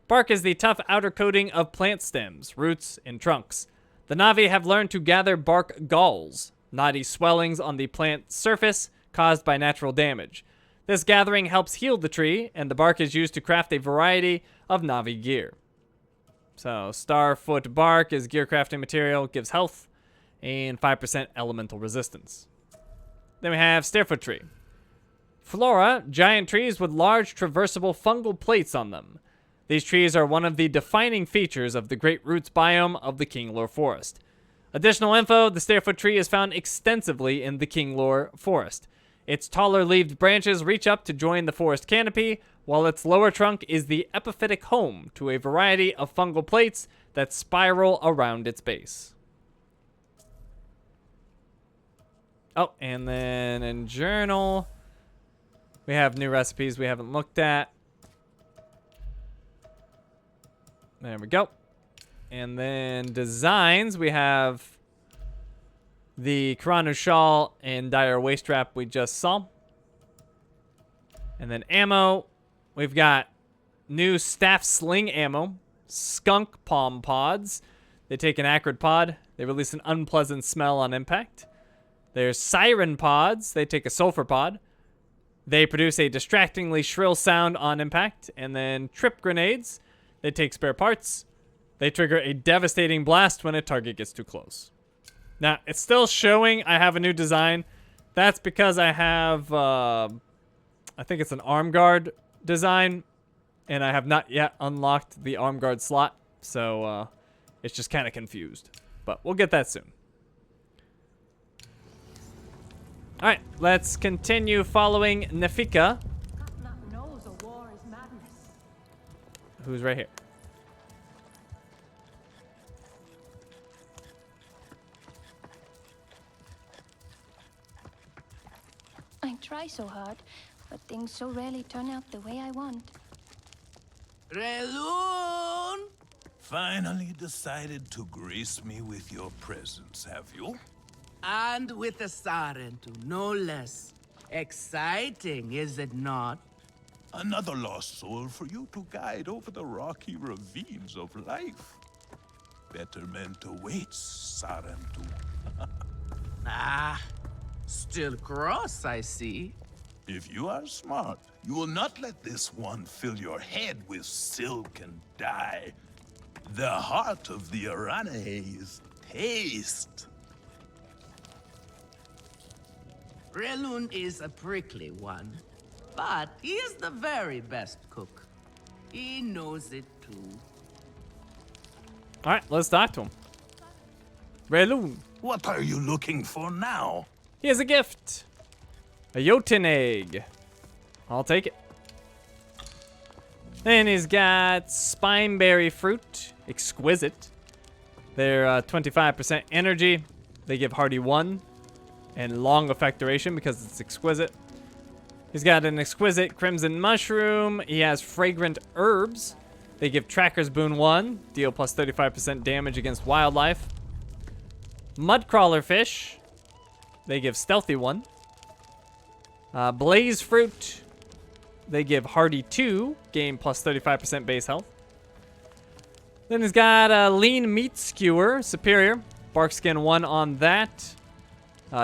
Bark is the tough outer coating of plant stems, roots, and trunks. The Na'vi have learned to gather bark galls, knotty swellings on the plant surface caused by natural damage. This gathering helps heal the tree, and the bark is used to craft a variety of Na'vi gear. So, Starfoot bark is gear crafting material, gives health, and 5% elemental resistance. Then we have Starefoot tree. Flora, giant trees with large traversable fungal plates on them. These trees are one of the defining features of the Great Roots biome of the Kinglore Forest. Additional info, the Starefoot tree is found extensively in the Kinglore Forest. Its taller-leaved branches reach up to join the forest canopy, while its lower trunk is the epiphytic home to a variety of fungal plates that spiral around its base. Oh, and then in journal, we have new recipes we haven't looked at. There we go. And then designs, we have the Karanu Shawl and Dire Waist Wrap we just saw. And then ammo, we've got new Staff Sling ammo, Skunk Palm Pods. They take an acrid pod. They release an unpleasant smell on impact. There's Siren Pods. They take a sulfur pod. They produce a distractingly shrill sound on impact. And then Trip Grenades. They take spare parts. They trigger a devastating blast when a target gets too close. Now, it's still showing I have a new design. That's because I have, I think it's an arm guard design. And I have not yet unlocked the arm guard slot. So, it's just kind of confused. But we'll get that soon. Alright, let's continue following Nafika. Knows a war is madness. Who's right here? I try so hard, but things so rarely turn out the way I want. Relun! Finally decided to grace me with your presence, have you? And with a Sarentu, no less. Exciting, is it not? Another lost soul for you to guide over the rocky ravines of life. Betterment awaits, Sarentu. Ah, still cross, I see. If you are smart, you will not let this one fill your head with silk and dye. The heart of the Aranahe is taste. Relun is a prickly one, but he is the very best cook. He knows it too. Alright, let's talk to him. Relun. What are you looking for now? He has a gift. A Jotun egg. I'll take it. Then he's got spineberry fruit, exquisite. They're 25% energy. They give hardy 1 and long effect duration because it's exquisite. He's got an exquisite crimson mushroom. He has fragrant herbs. They give tracker's boon 1, deal plus 35% damage against wildlife. Mudcrawler fish. They give stealthy 1. Blaze fruit. They give hardy 2, gain plus 35% base health. Then he's got a lean meat skewer, superior. Bark skin 1 on that.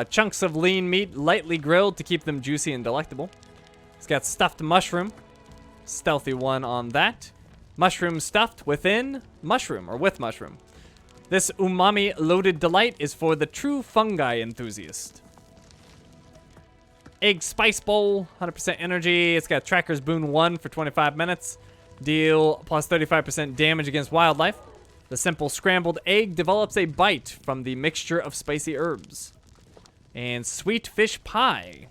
Chunks of lean meat, lightly grilled to keep them juicy and delectable. He's got stuffed mushroom. Stealthy 1 on that. Mushroom stuffed within mushroom, or with mushroom. This umami-loaded delight is for the true fungi enthusiast. Egg spice bowl, 100% energy. It's got tracker's boon 1 for 25 minutes. Deal plus 35% damage against wildlife. The simple scrambled egg develops a bite from the mixture of spicy herbs. And sweet fish pie.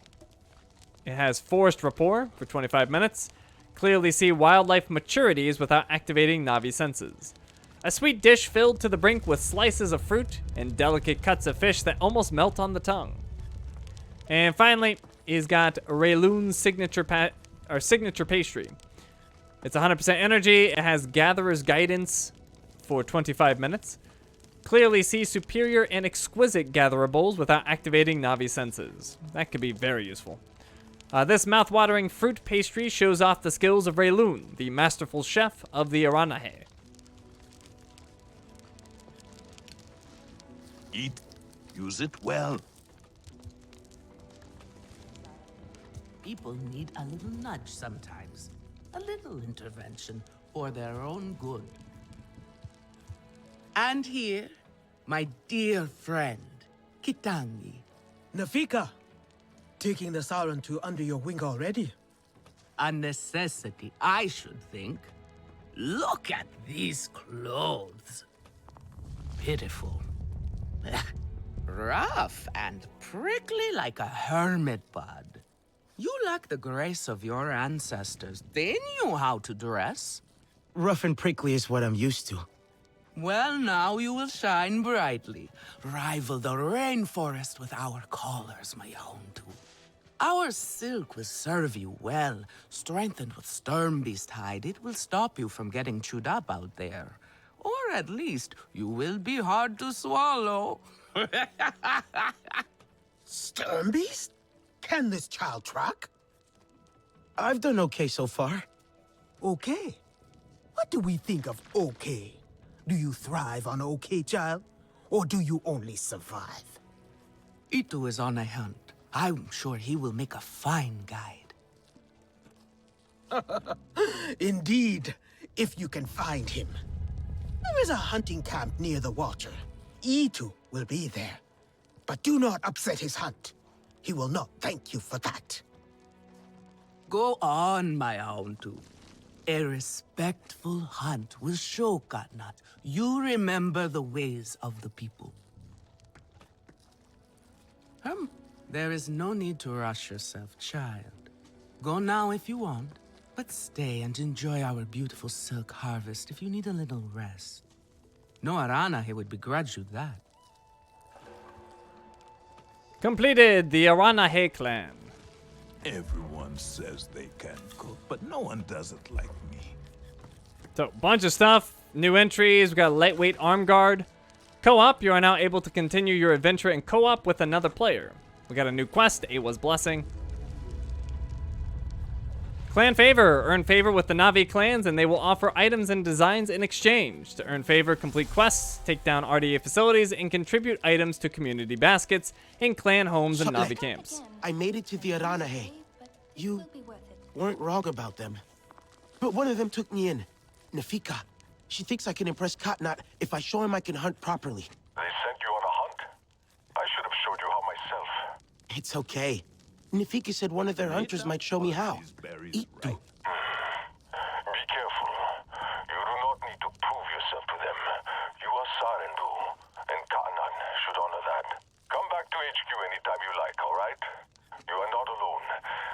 It has forest rapport for 25 minutes. Clearly see wildlife maturities without activating Navi senses. A sweet dish filled to the brink with slices of fruit and delicate cuts of fish that almost melt on the tongue. And finally, he's got Rayloon's signature pastry. It's 100% energy. It has Gatherer's Guidance for 25 minutes. Clearly see superior and exquisite gatherables without activating Navi senses. That could be very useful. This mouth-watering fruit pastry shows off the skills of Rayloon, the masterful chef of the Aranahe. Eat. Use it well. People need a little nudge sometimes. A little intervention for their own good. And here, my dear friend, Kitangi. Nafika, taking the Sarantu under your wing already? A necessity, I should think. Look at these clothes. Pitiful. Rough and prickly like a hermit bud. You lack the grace of your ancestors. They knew how to dress. Rough and prickly is what I'm used to. Well, now you will shine brightly. Rival the rainforest with our collars, my Hometree. Our silk will serve you well. Strengthened with Sternbeast hide, it will stop you from getting chewed up out there. Or at least, you will be hard to swallow. Sternbeast? Can this child track? I've done okay so far. Okay. What do we think of okay? Do you thrive on okay, child? Or do you only survive? Itu is on a hunt. I'm sure he will make a fine guide. Indeed, if you can find him. There is a hunting camp near the water. Itu will be there. But do not upset his hunt. He will not thank you for that. Go on, my Hometree. A respectful hunt will show Katnat you remember the ways of the people. There is no need to rush yourself, child. Go now if you want, but stay and enjoy our beautiful silk harvest if you need a little rest. No Aranahe would begrudge you that. Completed the Aranahe clan. Everyone says they can cook, but no one does it like me. So, bunch of stuff. New entries. We got a lightweight arm guard. Co-op. You are now able to continue your adventure in co-op with another player. We got a new quest, Awa's Blessing. Clan Favor. Earn favor with the Navi clans, and they will offer items and designs in exchange. To earn favor, complete quests, take down RDA facilities, and contribute items to community baskets in clan homes and Navi camps. I made it to the Aranahe. You weren't wrong about them. But one of them took me in. Nafika. She thinks I can impress Katnat if I show him I can hunt properly. They sent you on a hunt? I should have showed you how myself. It's okay. Nafika said one of their hunters might show me how. Eat Be careful. You do not need to prove yourself to them. You are Sarendu, and Katnat should honor that. Come back to HQ anytime you like, all right? You are not alone,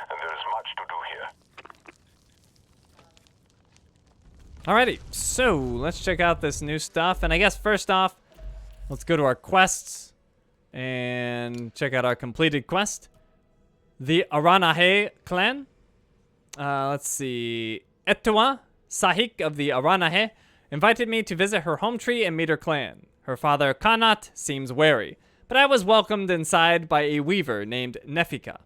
and there is much to do here. Alrighty, so let's check out this new stuff. And I guess first off, let's go to our quests and check out our completed quest. The Aranahe clan. Let's see. Etua, Sahik of the Aranahe, invited me to visit her home tree and meet her clan. Her father, Kanat, seems wary, but I was welcomed inside by a weaver named Nefika.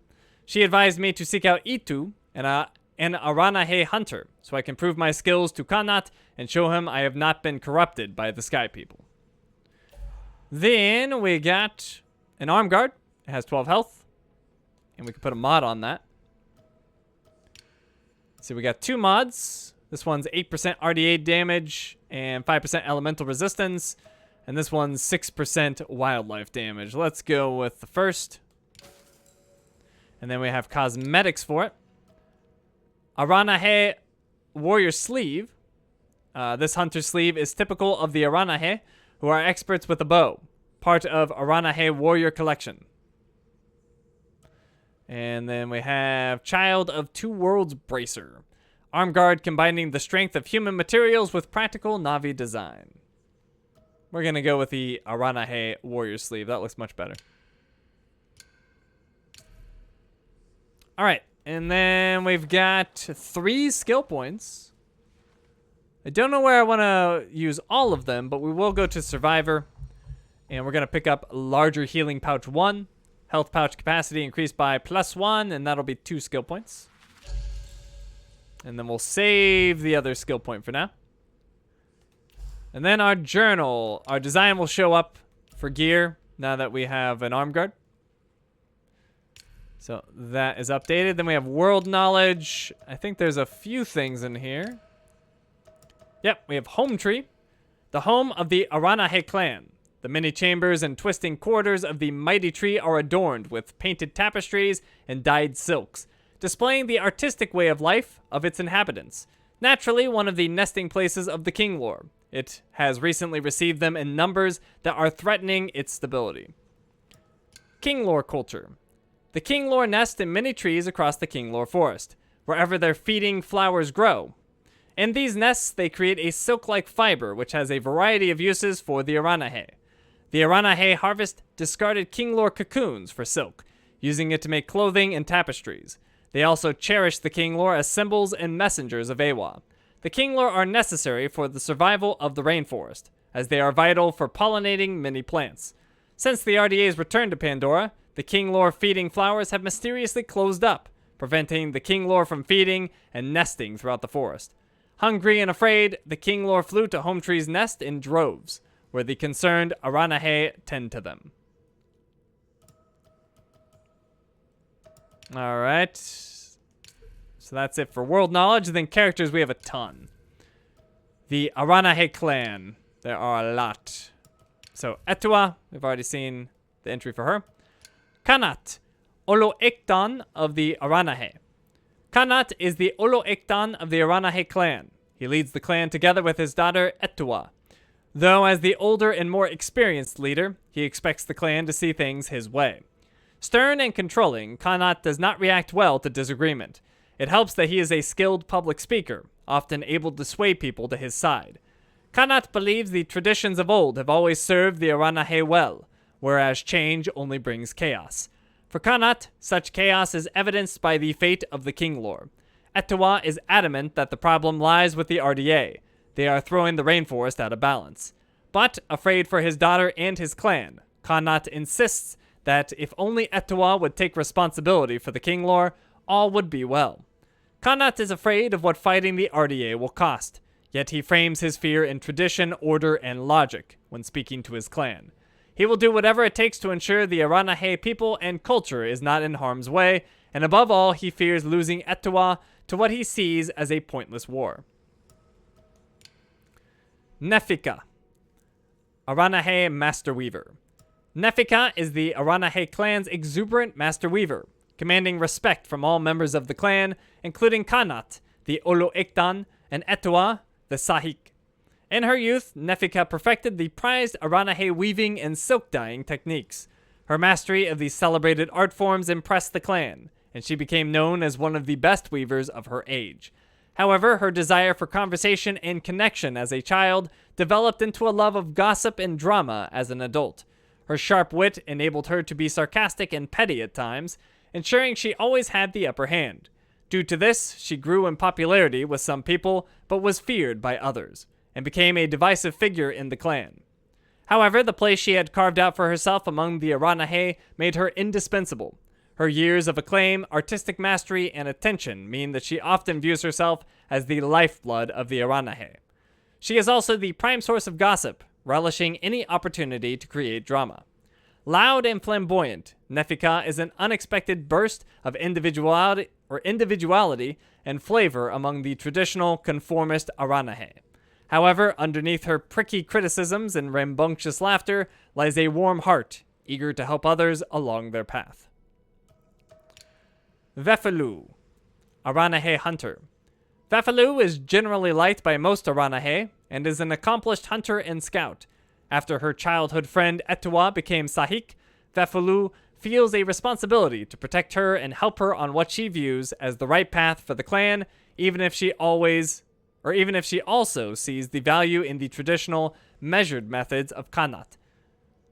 She advised me to seek out Itu, an Aranahe hunter, so I can prove my skills to Kanat and show him I have not been corrupted by the Sky People. Then we got an arm guard. It has 12 health, and we can put a mod on that. So we got 2 mods. This one's 8% RDA damage and 5% elemental resistance, and this one's 6% wildlife damage. Let's go with the first. And then we have cosmetics for it. Aranahe warrior sleeve. This hunter sleeve is typical of the Aranahe, who are experts with a bow, part of Aranahe warrior collection. And then we have Child of Two Worlds bracer. Arm guard combining the strength of human materials with practical Navi design. We're going to go with the Aranahe warrior sleeve. That looks much better. Alright, and then we've got 3 skill points. I don't know where I want to use all of them, but we will go to Survivor. And we're going to pick up Larger Healing Pouch 1. Health pouch capacity increased by +1, and that'll be 2 skill points. And then we'll save the other skill point for now. And then our journal. Our design will show up for gear now that we have an arm guard. So that is updated. Then we have world knowledge. I think there's a few things in here. Yep, we have Hometree, the home of the Aranahe clan. The many chambers and twisting corridors of the mighty tree are adorned with painted tapestries and dyed silks, displaying the artistic way of life of its inhabitants. Naturally, one of the nesting places of the king lore. It has recently received them in numbers that are threatening its stability. King lore culture. The king lore nest in many trees across the king lore forest, wherever their feeding flowers grow. In these nests, they create a silk-like fiber, which has a variety of uses for the Aranahe. The Aranahe harvest discarded king lore cocoons for silk, using it to make clothing and tapestries. They also cherish the king lore as symbols and messengers of Awa. The king lore are necessary for the survival of the rainforest, as they are vital for pollinating many plants. Since the RDA's return to Pandora, the king lore feeding flowers have mysteriously closed up, preventing the king lore from feeding and nesting throughout the forest. Hungry and afraid, the king lore flew to Hometree's nest in droves, where the concerned Aranahe tend to them. Alright. So that's it for world knowledge. And then characters, we have a ton. The Aranahe clan. There are a lot. So Etua, we've already seen the entry for her. Kanat, Olo Ektan of the Aranahe. Kanat is the Olo Ektan of the Aranahe clan. He leads the clan together with his daughter Etua. Though as the older and more experienced leader, he expects the clan to see things his way. Stern and controlling, Kanat does not react well to disagreement. It helps that he is a skilled public speaker, often able to sway people to his side. Kanat believes the traditions of old have always served the Aranahe well, whereas change only brings chaos. For Kanat, such chaos is evidenced by the fate of the king lore. Etua is adamant that the problem lies with the RDA. They are throwing the rainforest out of balance. But, afraid for his daughter and his clan, Kanat insists that if only Etua would take responsibility for the king lore, all would be well. Kanat is afraid of what fighting the RDA will cost, yet he frames his fear in tradition, order, and logic when speaking to his clan. He will do whatever it takes to ensure the Aranahe people and culture is not in harm's way, and above all, he fears losing Etua to what he sees as a pointless war. Nefika, Aranahe Master Weaver. Nefika is the Aranahe clan's exuberant Master Weaver, commanding respect from all members of the clan, including Kanat, the Olo Ektan, and Etua, the Sahik. In her youth, Nefika perfected the prized Aranahe weaving and silk dyeing techniques. Her mastery of these celebrated art forms impressed the clan, and she became known as one of the best weavers of her age. However, her desire for conversation and connection as a child developed into a love of gossip and drama as an adult. Her sharp wit enabled her to be sarcastic and petty at times, ensuring she always had the upper hand. Due to this, she grew in popularity with some people, but was feared by others, and became a divisive figure in the clan. However, the place she had carved out for herself among the Aranahe made her indispensable. Her years of acclaim, artistic mastery, and attention mean that she often views herself as the lifeblood of the Aranahe. She is also the prime source of gossip, relishing any opportunity to create drama. Loud and flamboyant, Nefika is an unexpected burst of individuality and flavor among the traditional conformist Aranahe. However, underneath her pricky criticisms and rambunctious laughter lies a warm heart, eager to help others along their path. Vefelu, Aranahe hunter. Vefelu is generally liked by most Aranahe and is an accomplished hunter and scout. After her childhood friend Etua became Sahik, Vefelu feels a responsibility to protect her and help her on what she views as the right path for the clan, even if she also sees the value in the traditional, measured methods of Kanat.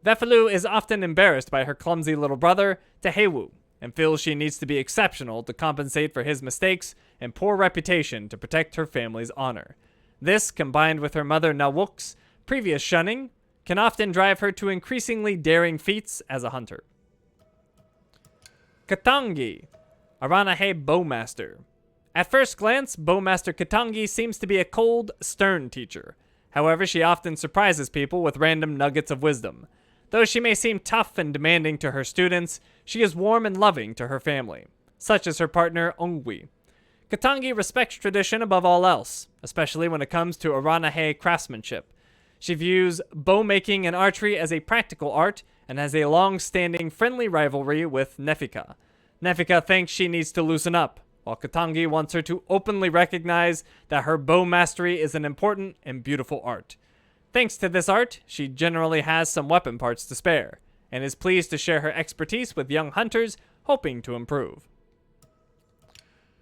Vefelu is often embarrassed by her clumsy little brother, Tehewu, and feels she needs to be exceptional to compensate for his mistakes and poor reputation to protect her family's honor. This, combined with her mother Nawuk's previous shunning, can often drive her to increasingly daring feats as a hunter. Katangi, Aranahe bowmaster. At first glance, Bowmaster Katangi seems to be a cold, stern teacher. However, she often surprises people with random nuggets of wisdom. Though she may seem tough and demanding to her students, she is warm and loving to her family, such as her partner Ongwi. Katangi respects tradition above all else, especially when it comes to Aranahe craftsmanship. She views bow making and archery as a practical art and has a long-standing friendly rivalry with Nefika. Nefika thinks she needs to loosen up, while Katangi wants her to openly recognize that her bow mastery is an important and beautiful art. Thanks to this art, she generally has some weapon parts to spare, and is pleased to share her expertise with young hunters hoping to improve.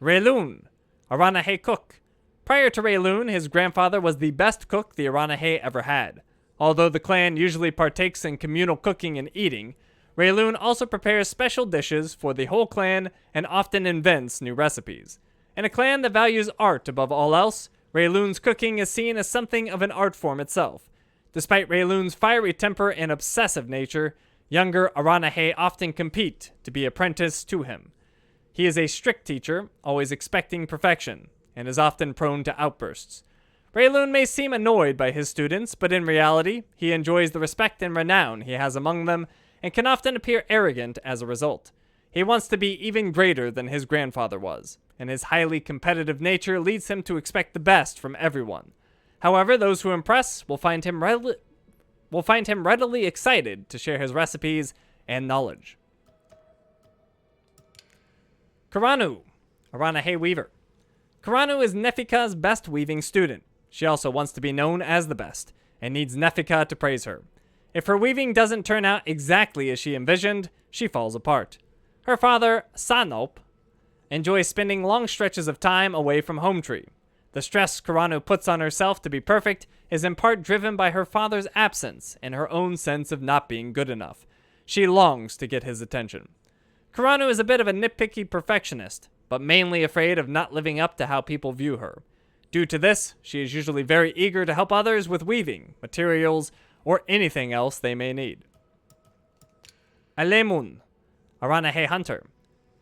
Raylun, Aranahe cook. Prior to Raylun, his grandfather was the best cook the Aranahe ever had. Although the clan usually partakes in communal cooking and eating, Raylun also prepares special dishes for the whole clan and often invents new recipes. In a clan that values art above all else, Raylun's cooking is seen as something of an art form itself. Despite Raylun's fiery temper and obsessive nature, younger Aranahe often compete to be apprenticed to him. He is a strict teacher, always expecting perfection, and is often prone to outbursts. Raylun may seem annoyed by his students, but in reality, he enjoys the respect and renown he has among them, and can often appear arrogant as a result. He wants to be even greater than his grandfather was, and his highly competitive nature leads him to expect the best from everyone. However, those who impress will find him readily excited to share his recipes and knowledge. Karanu, Aranahe weaver. Karanu is Nefika's best weaving student. She also wants to be known as the best, and needs Nefika to praise her. If her weaving doesn't turn out exactly as she envisioned, she falls apart. Her father, Sanop, enjoys spending long stretches of time away from Hometree. The stress Karanu puts on herself to be perfect is in part driven by her father's absence and her own sense of not being good enough. She longs to get his attention. Karanu is a bit of a nitpicky perfectionist, but mainly afraid of not living up to how people view her. Due to this, she is usually very eager to help others with weaving, materials, or anything else they may need. Alemun, Aranahe hunter.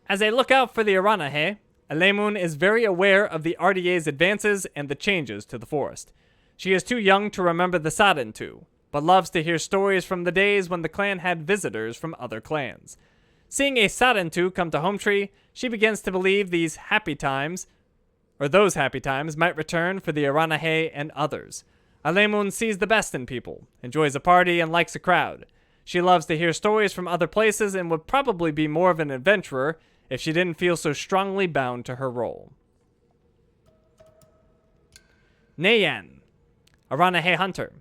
As a lookout for the Aranahe, Alemun is very aware of the RDA's advances and the changes to the forest. She is too young to remember the Sarentu, but loves to hear stories from the days when the clan had visitors from other clans. Seeing a Sarentu come to Hometree, she begins to believe those happy times might return for the Aranahe and others. Alemun sees the best in people, enjoys a party, and likes a crowd. She loves to hear stories from other places and would probably be more of an adventurer if she didn't feel so strongly bound to her role. Nayan, Aranahe hunter.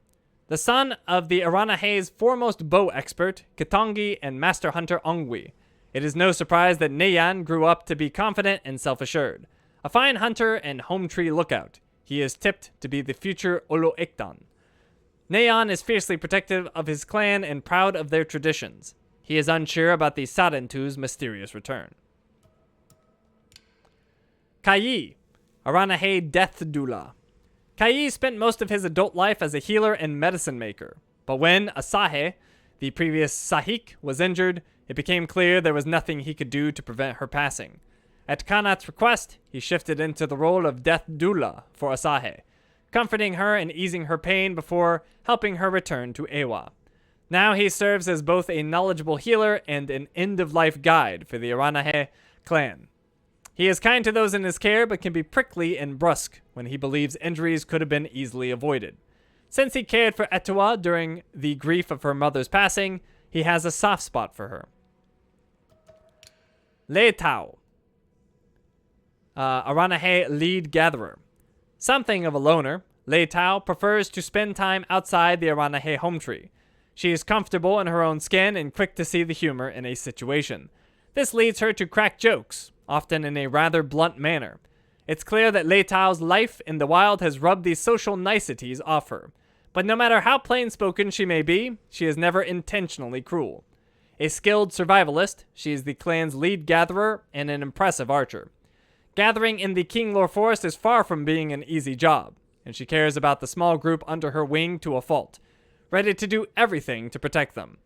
The son of the Aranahe's foremost bow expert, Katangi, and master hunter Ongwi. It is no surprise that Nayan grew up to be confident and self-assured. A fine hunter and Hometree lookout, he is tipped to be the future Olo'ektan. Neon is fiercely protective of his clan and proud of their traditions. He is unsure about the Sarentu's mysterious return. Kayi, Aranahe Death Doula. Kayi spent most of his adult life as a healer and medicine maker, but when Asahe, the previous Sahik, was injured, it became clear there was nothing he could do to prevent her passing. At Kanat's request, he shifted into the role of Death Doula for Asahe, comforting her and easing her pain before helping her return to Ewa. Now he serves as both a knowledgeable healer and an end-of-life guide for the Aranahe clan. He is kind to those in his care, but can be prickly and brusque when he believes injuries could have been easily avoided. Since he cared for Etua during the grief of her mother's passing, he has a soft spot for her. Leitao, Aranahe lead gatherer. Something of a loner, Leitao prefers to spend time outside the Aranahe Hometree. She is comfortable in her own skin and quick to see the humor in a situation. This leads her to crack jokes, often in a rather blunt manner. It's clear that Leitao's life in the wild has rubbed these social niceties off her. But no matter how plain-spoken she may be, she is never intentionally cruel. A skilled survivalist, she is the clan's lead gatherer and an impressive archer. Gathering in the Kinglor Forest is far from being an easy job, and she cares about the small group under her wing to a fault, ready to do everything to protect them.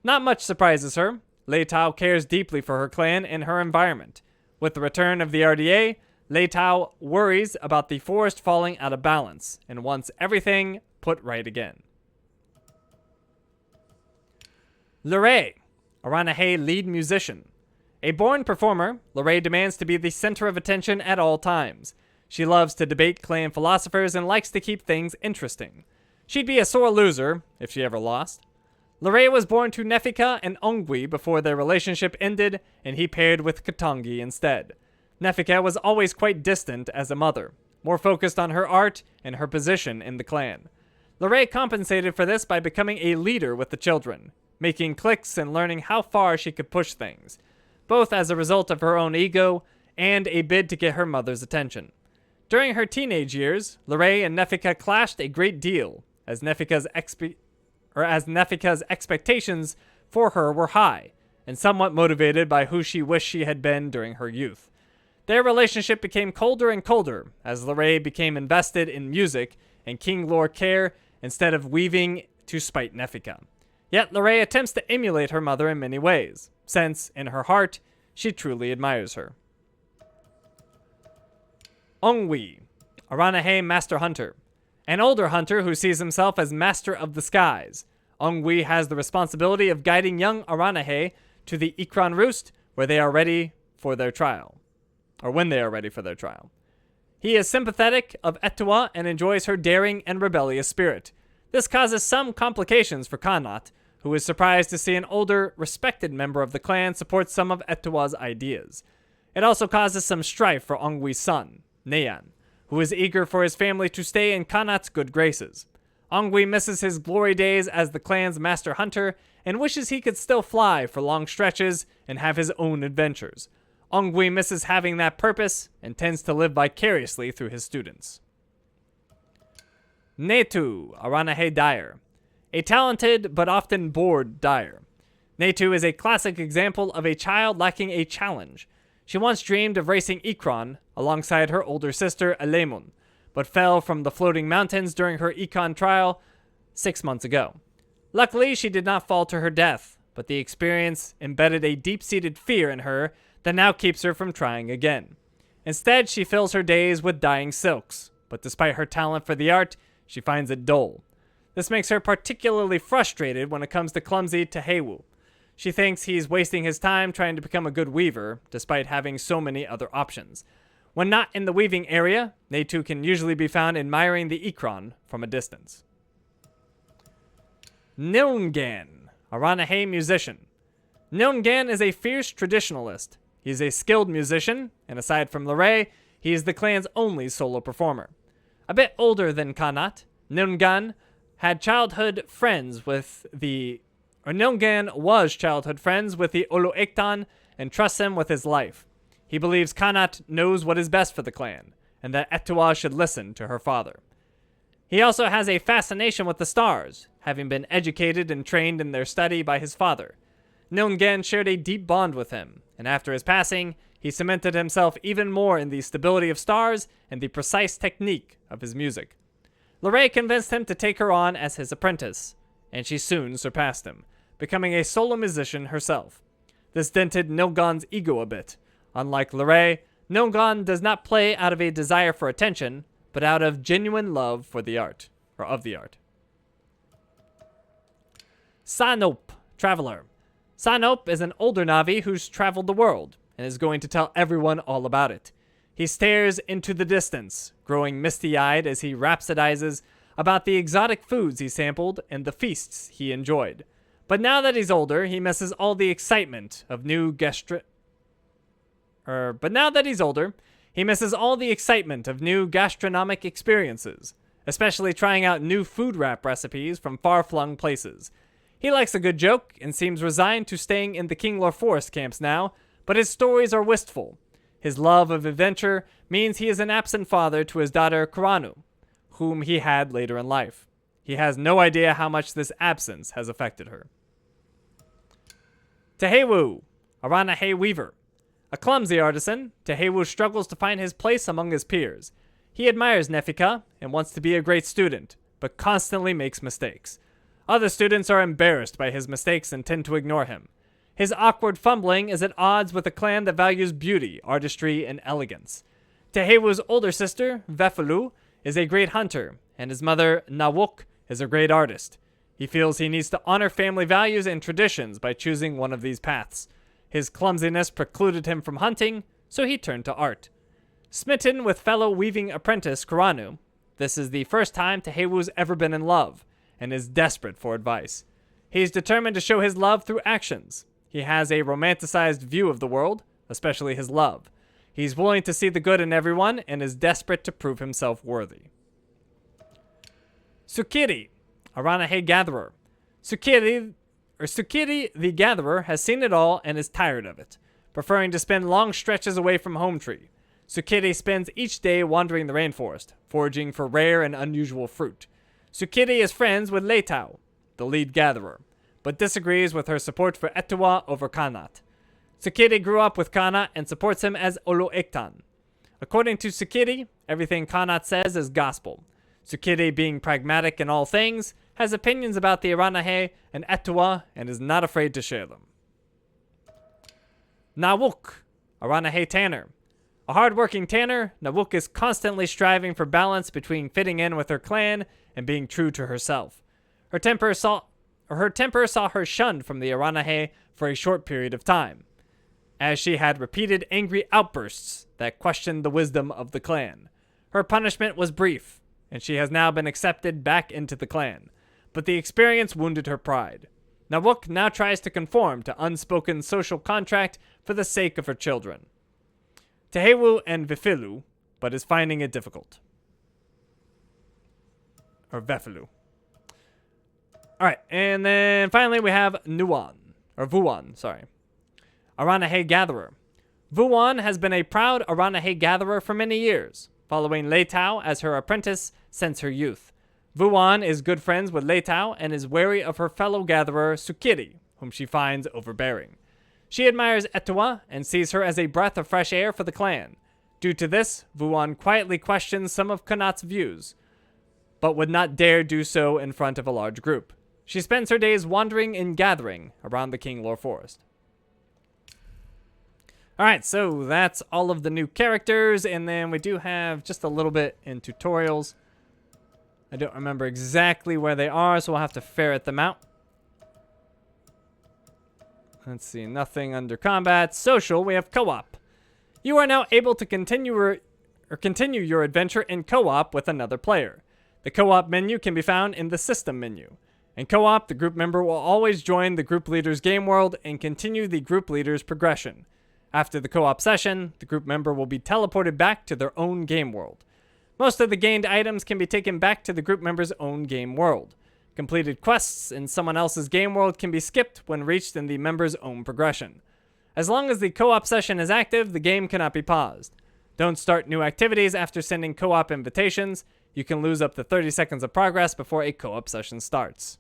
Not much surprises her. Leitao cares deeply for her clan and her environment. With the return of the RDA, Leitao worries about the forest falling out of balance and wants everything put right again. Lorraine, Aranahe lead musician. A born performer, Lorraine demands to be the center of attention at all times. She loves to debate clan philosophers and likes to keep things interesting. She'd be a sore loser if she ever lost. Lorraine was born to Nefika and Ongwi before their relationship ended, and he paired with Katangi instead. Nefika was always quite distant as a mother, more focused on her art and her position in the clan. Lorraine compensated for this by becoming a leader with the children, making cliques and learning how far she could push things, both as a result of her own ego and a bid to get her mother's attention. During her teenage years, Lorraine and Nefika clashed a great deal, as Nefika's expectations for her were high, and somewhat motivated by who she wished she had been during her youth. Their relationship became colder and colder as Lorraine became invested in music and Kinglor care instead of weaving to spite Nefika. Yet Lorraine attempts to emulate her mother in many ways, since, in her heart, she truly admires her. Ongwi, Aranahe Master Hunter. An older hunter who sees himself as Master of the Skies. Ongwi has the responsibility of guiding young Aranahe to the Ikran Roost where they are ready for their trial. Or when they are ready for their trial. He is sympathetic of Etua and enjoys her daring and rebellious spirit. This causes some complications for Kanat, who is surprised to see an older, respected member of the clan support some of Etua's ideas. It also causes some strife for Ongwi's son, Neyan, who is eager for his family to stay in Kanat's good graces. Ongwi misses his glory days as the clan's master hunter and wishes he could still fly for long stretches and have his own adventures. Ongwi misses having that purpose and tends to live vicariously through his students. Netu, Aranahe Dyer. A talented but often bored Dyer. Netu is a classic example of a child lacking a challenge. She once dreamed of racing Ikran alongside her older sister Alemun, but fell from the floating mountains during her Ikran trial 6 months ago. Luckily, she did not fall to her death, but the experience embedded a deep-seated fear in her that now keeps her from trying again. Instead, she fills her days with dyeing silks, but despite her talent for the art, she finds it dull. This makes her particularly frustrated when it comes to clumsy Tehewu. She thinks he's wasting his time trying to become a good weaver, despite having so many other options. When not in the weaving area, Netu can usually be found admiring the Ikran from a distance. Nilngan, Aranahe musician. Nilngan is a fierce traditionalist. He is a skilled musician, and aside from Lorraine, he is the clan's only solo performer. A bit older than Kanat, Nilngan Nilngan was childhood friends with the Olo'ektan and trusts him with his life. He believes Kanat knows what is best for the clan, and that Ettua should listen to her father. He also has a fascination with the stars, having been educated and trained in their study by his father. Nilngan shared a deep bond with him, and after his passing, he cemented himself even more in the stability of stars and the precise technique of his music. Lorray convinced him to take her on as his apprentice, and she soon surpassed him, becoming a solo musician herself. This dented Nilngan's ego a bit. Unlike Lorray, Nilngan does not play out of a desire for attention, but out of genuine love for the art, or of the art. Sanop, Traveler. Sanop is an older Na'vi who's traveled the world, and is going to tell everyone all about it. He stares into the distance, growing misty-eyed as he rhapsodizes about the exotic foods he sampled and the feasts he enjoyed. But now that he's older, he misses all the excitement of new gastronomic experiences, especially trying out new food wrap recipes from far-flung places. He likes a good joke and seems resigned to staying in the Kinglor Forest camps now, but his stories are wistful. His love of adventure means he is an absent father to his daughter Koranu, whom he had later in life. He has no idea how much this absence has affected her. Tehewu, Aranahe Weaver. A clumsy artisan, Tehewu struggles to find his place among his peers. He admires Nefika and wants to be a great student, but constantly makes mistakes. Other students are embarrassed by his mistakes and tend to ignore him. His awkward fumbling is at odds with a clan that values beauty, artistry, and elegance. Tehewu's older sister, Vefelu, is a great hunter, and his mother, Nawuk, is a great artist. He feels he needs to honor family values and traditions by choosing one of these paths. His clumsiness precluded him from hunting, so he turned to art. Smitten with fellow weaving apprentice Koranu, this is the first time Tehewu's ever been in love, and is desperate for advice. He is determined to show his love through actions. He has a romanticized view of the world, especially his love. He's willing to see the good in everyone and is desperate to prove himself worthy. Sukiri, Aranahe Gatherer. Sukiri the Gatherer has seen it all and is tired of it, preferring to spend long stretches away from Hometree. Sukiri spends each day wandering the rainforest, foraging for rare and unusual fruit. Sukiri is friends with Leitao, the lead gatherer, but disagrees with her support for Ettua over Kanat. Sukiri grew up with Kanat and supports him as Olo'ektan. According to Sukiri, everything Kanat says is gospel. Sukiri, being pragmatic in all things, has opinions about the Aranahe and Ettua and is not afraid to share them. Nawuk, Aranahe Tanner. A hard-working Tanner, Nawuk is constantly striving for balance between fitting in with her clan and being true to herself. Her temper saw her shunned from the Aranahe for a short period of time, as she had repeated angry outbursts that questioned the wisdom of the clan. Her punishment was brief, and she has now been accepted back into the clan, but the experience wounded her pride. Nawuk now tries to conform to unspoken social contract for the sake of her children. Tehewu and Vefelu, but is finding it difficult. Or Vefelu. Alright, and then finally we have Vuan, sorry. Aranahe Gatherer. Vuan has been a proud Aranahe Gatherer for many years, following Leitao as her apprentice since her youth. Vuan is good friends with Leitao and is wary of her fellow gatherer Sukiri, whom she finds overbearing. She admires Ettua and sees her as a breath of fresh air for the clan. Due to this, Vuan quietly questions some of Kanat's views, but would not dare do so in front of a large group. She spends her days wandering and gathering around the Kinglor Forest. Alright, so that's all of the new characters, and then we do have just a little bit in tutorials. I don't remember exactly where they are, so we'll have to ferret them out. Let's see, nothing under combat. Social, we have co-op. You are now able to continue your adventure in co-op with another player. The co-op menu can be found in the system menu. In co-op, the group member will always join the group leader's game world and continue the group leader's progression. After the co-op session, the group member will be teleported back to their own game world. Most of the gained items can be taken back to the group member's own game world. Completed quests in someone else's game world can be skipped when reached in the member's own progression. As long as the co-op session is active, the game cannot be paused. Don't start new activities after sending co-op invitations. You can lose up to 30 seconds of progress before a co-op session starts.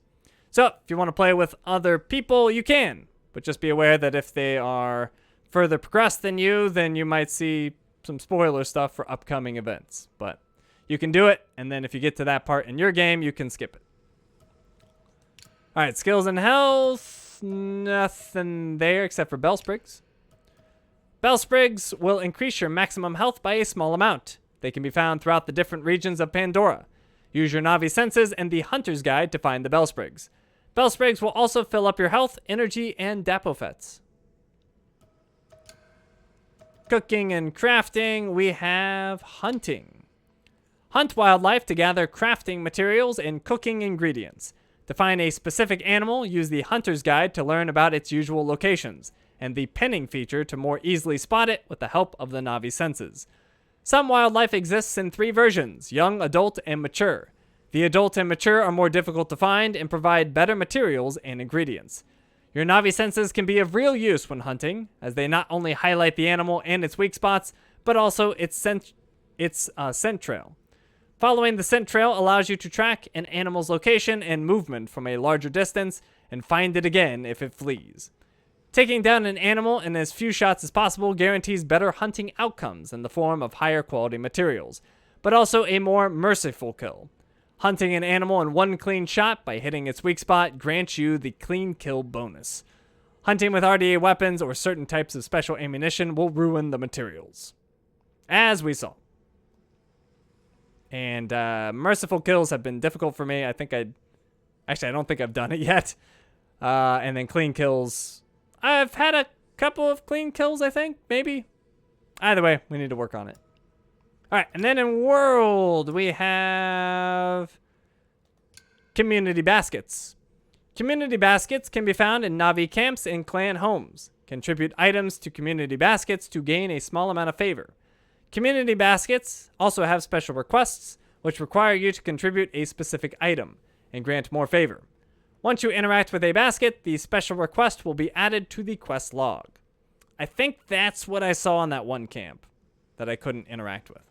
So, if you want to play with other people, you can. But just be aware that if they are further progressed than you, then you might see some spoiler stuff for upcoming events. But you can do it, and then if you get to that part in your game, you can skip it. Alright, skills and health. Nothing there except for Bellsprigs. Bellsprigs will increase your maximum health by a small amount. They can be found throughout the different regions of Pandora. Use your Navi senses and the Hunter's Guide to find the Bellsprigs. Bellsprigs will also fill up your health, energy, and Dapofets. Cooking and crafting, we have hunting. Hunt wildlife to gather crafting materials and cooking ingredients. To find a specific animal, use the Hunter's Guide to learn about its usual locations, and the pinning feature to more easily spot it with the help of the Navi senses. Some wildlife exists in 3 versions, young, adult, and mature. The adult and mature are more difficult to find and provide better materials and ingredients. Your Navi senses can be of real use when hunting, as they not only highlight the animal and its weak spots, but also its scent trail. Following the scent trail allows you to track an animal's location and movement from a larger distance and find it again if it flees. Taking down an animal in as few shots as possible guarantees better hunting outcomes in the form of higher quality materials, but also a more merciful kill. Hunting an animal in one clean shot by hitting its weak spot grants you the clean kill bonus. Hunting with RDA weapons or certain types of special ammunition will ruin the materials, as we saw. And merciful kills have been difficult for me. I don't think I've done it yet. And then clean kills, I've had a couple of clean kills, I think, maybe. Either way, we need to work on it. All right, and then in World, we have Community Baskets. Community Baskets can be found in Navi camps and clan homes. Contribute items to Community Baskets to gain a small amount of favor. Community Baskets also have special requests, which require you to contribute a specific item and grant more favor. Once you interact with a basket, the special request will be added to the quest log. I think that's what I saw in that one camp that I couldn't interact with.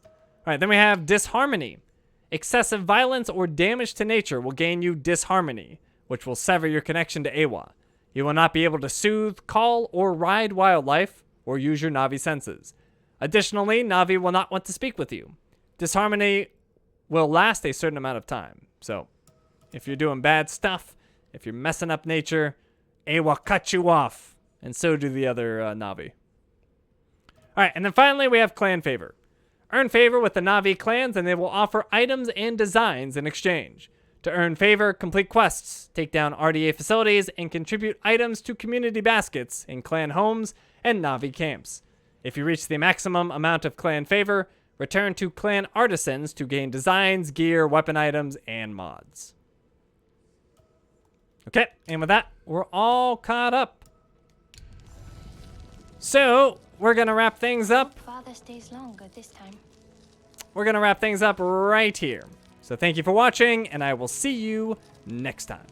All right, then we have Disharmony. Excessive violence or damage to nature will gain you Disharmony, which will sever your connection to Awa. You will not be able to soothe, call, or ride wildlife, or use your Navi senses. Additionally, Navi will not want to speak with you. Disharmony will last a certain amount of time. So, if you're doing bad stuff, if you're messing up nature, Awa cut you off, and so do the other Navi. All right, and then finally we have Clan Favor. Earn favor with the Navi clans, and they will offer items and designs in exchange. To earn favor, complete quests, take down RDA facilities, and contribute items to community baskets in clan homes and Navi camps. If you reach the maximum amount of clan favor, return to clan artisans to gain designs, gear, weapon items, and mods. Okay, and with that, we're all caught up. So, we're going to wrap things up. Father stays longer this time. We're going to wrap things up right here. So thank you for watching, and I will see you next time.